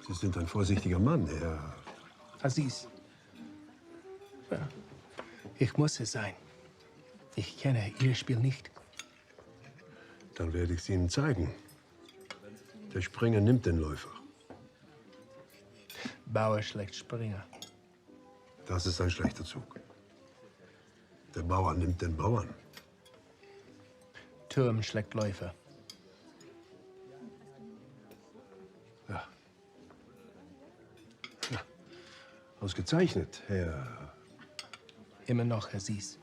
Sie sind ein vorsichtiger Mann, Herr. Aziz. Ja. Ich muss es sein. Ich kenne Ihr Spiel nicht. Dann werde ich es Ihnen zeigen. Der Springer nimmt den Läufer. Bauer schlägt Springer. Das ist ein schlechter Zug. Der Bauer nimmt den Bauern. Turm schlägt Läufer. Ja. Ja. Ausgezeichnet, Herr Immer noch Aziz.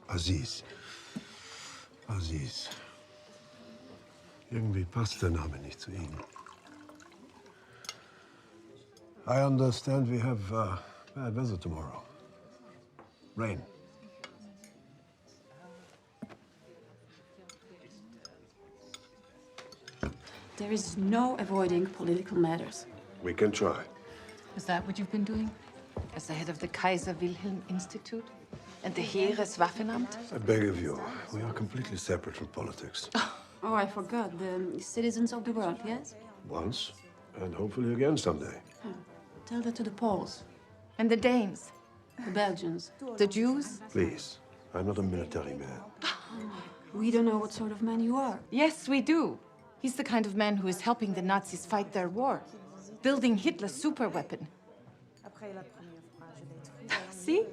Aziz. Aziz. Irgendwie passt der Name nicht zu Ihnen. I understand we have bad weather tomorrow. Rain. There is no avoiding political matters. We can try. Is that what you've been doing? As the head of the Kaiser Wilhelm Institute? And the Heereswaffenamt? I beg of you, we are completely separate from politics. Oh, I forgot. The citizens of the world, yes? Once, and hopefully again someday. Tell that to the Poles. And the Danes? The Belgians. The Jews? Please, I'm not a military man. We don't know what sort of man you are. Yes, we do. He's the kind of man who is helping the Nazis fight their war. Building Hitler's superweapon. See?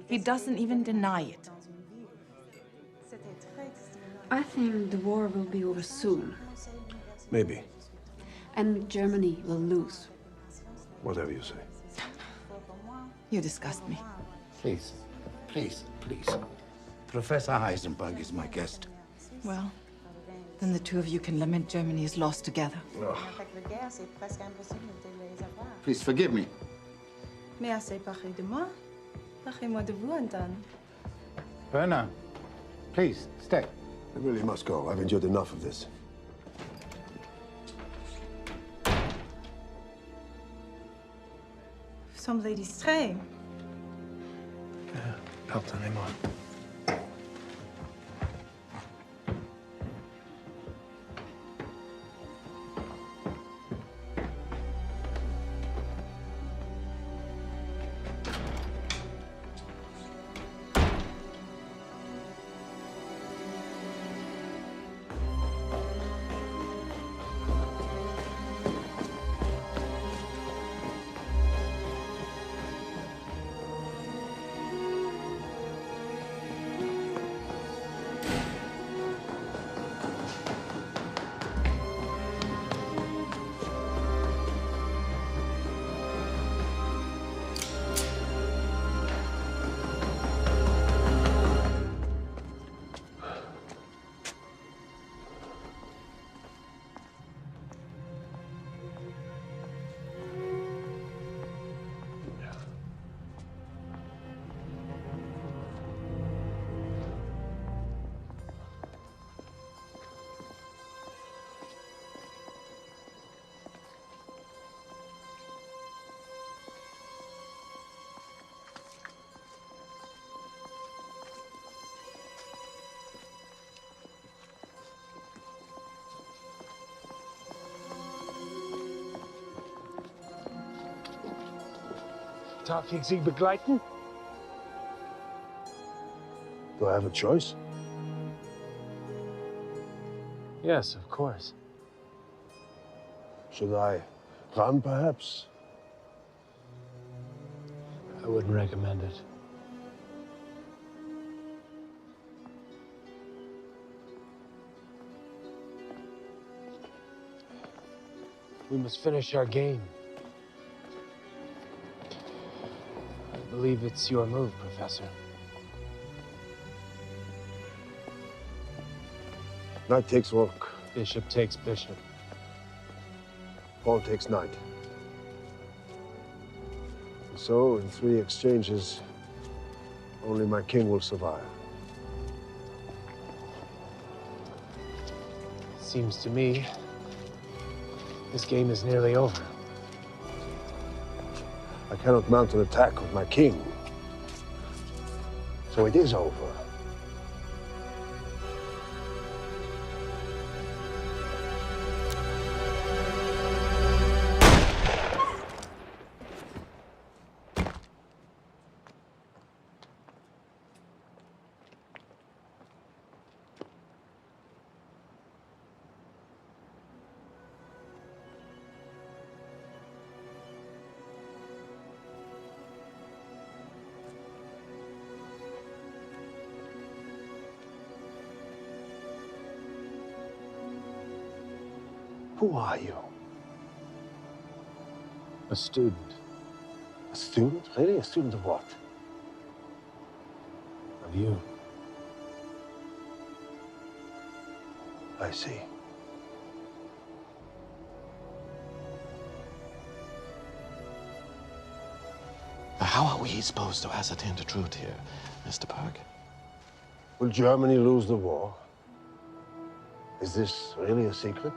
He doesn't even deny it. I think the war will be over soon. Maybe. And Germany will lose. Whatever you say. You disgust me. Please, please, please. Professor Heisenberg is my guest. Well, then the two of you can lament Germany is lost together. Please forgive me. Mais assez parlé de moi. Parlez-moi de vous, Anton. Werner, please, stay. I really must go. I've endured enough of this. Vous semblez distrait. Pardonnez-moi. Darf ich Sie begleiten? Do I have a choice? Yes, of course. Should I run, perhaps? I wouldn't recommend it. We must finish our game. I believe it's your move, Professor. Knight takes rook. Bishop takes bishop. Pawn takes knight. And so, in 3 exchanges, only my king will survive. Seems to me this game is nearly over. I cannot mount an attack with my king. So it is over. Who are you? A student. A student? Really? A student of what? Of you. I see. How are we supposed to ascertain the truth here, Mr. Park? Will Germany lose the war? Is this really a secret?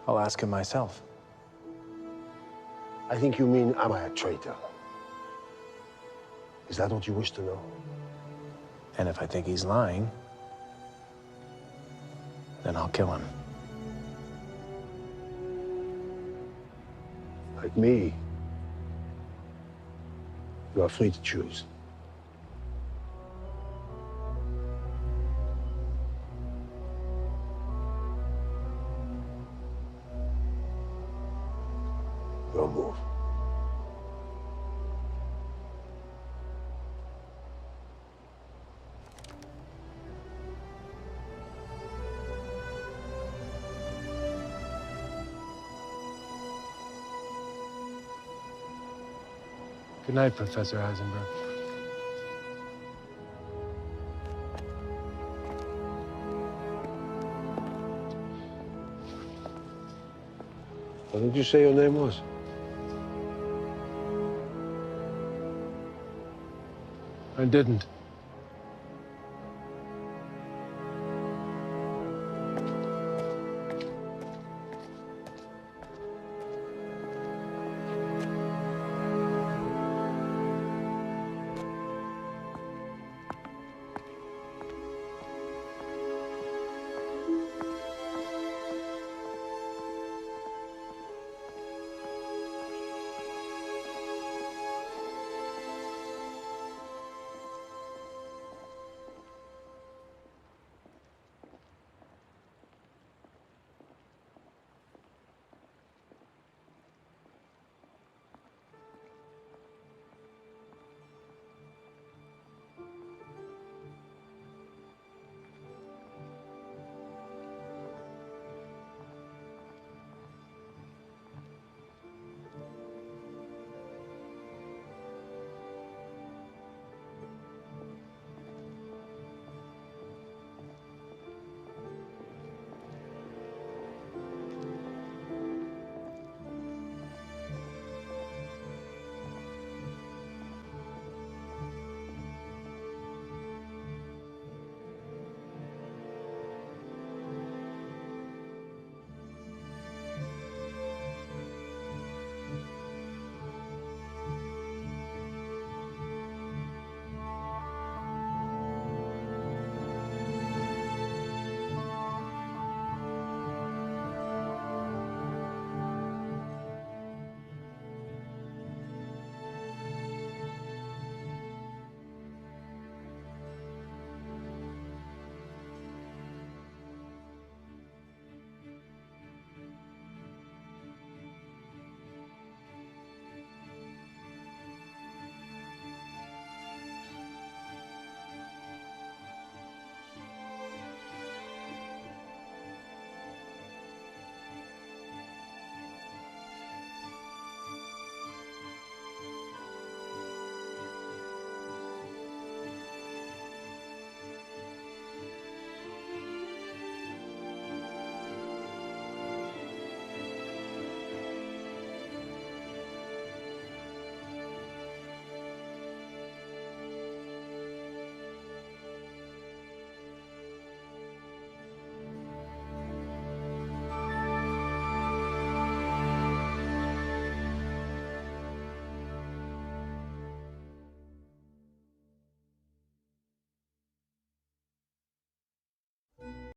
I'll ask him myself. I think you mean, am I a traitor? Is that what you wish to know? And if I think he's lying, then I'll kill him. Like me, you are free to choose. Your move. Good night, Professor Heisenberg. What did you say your name was? I didn't.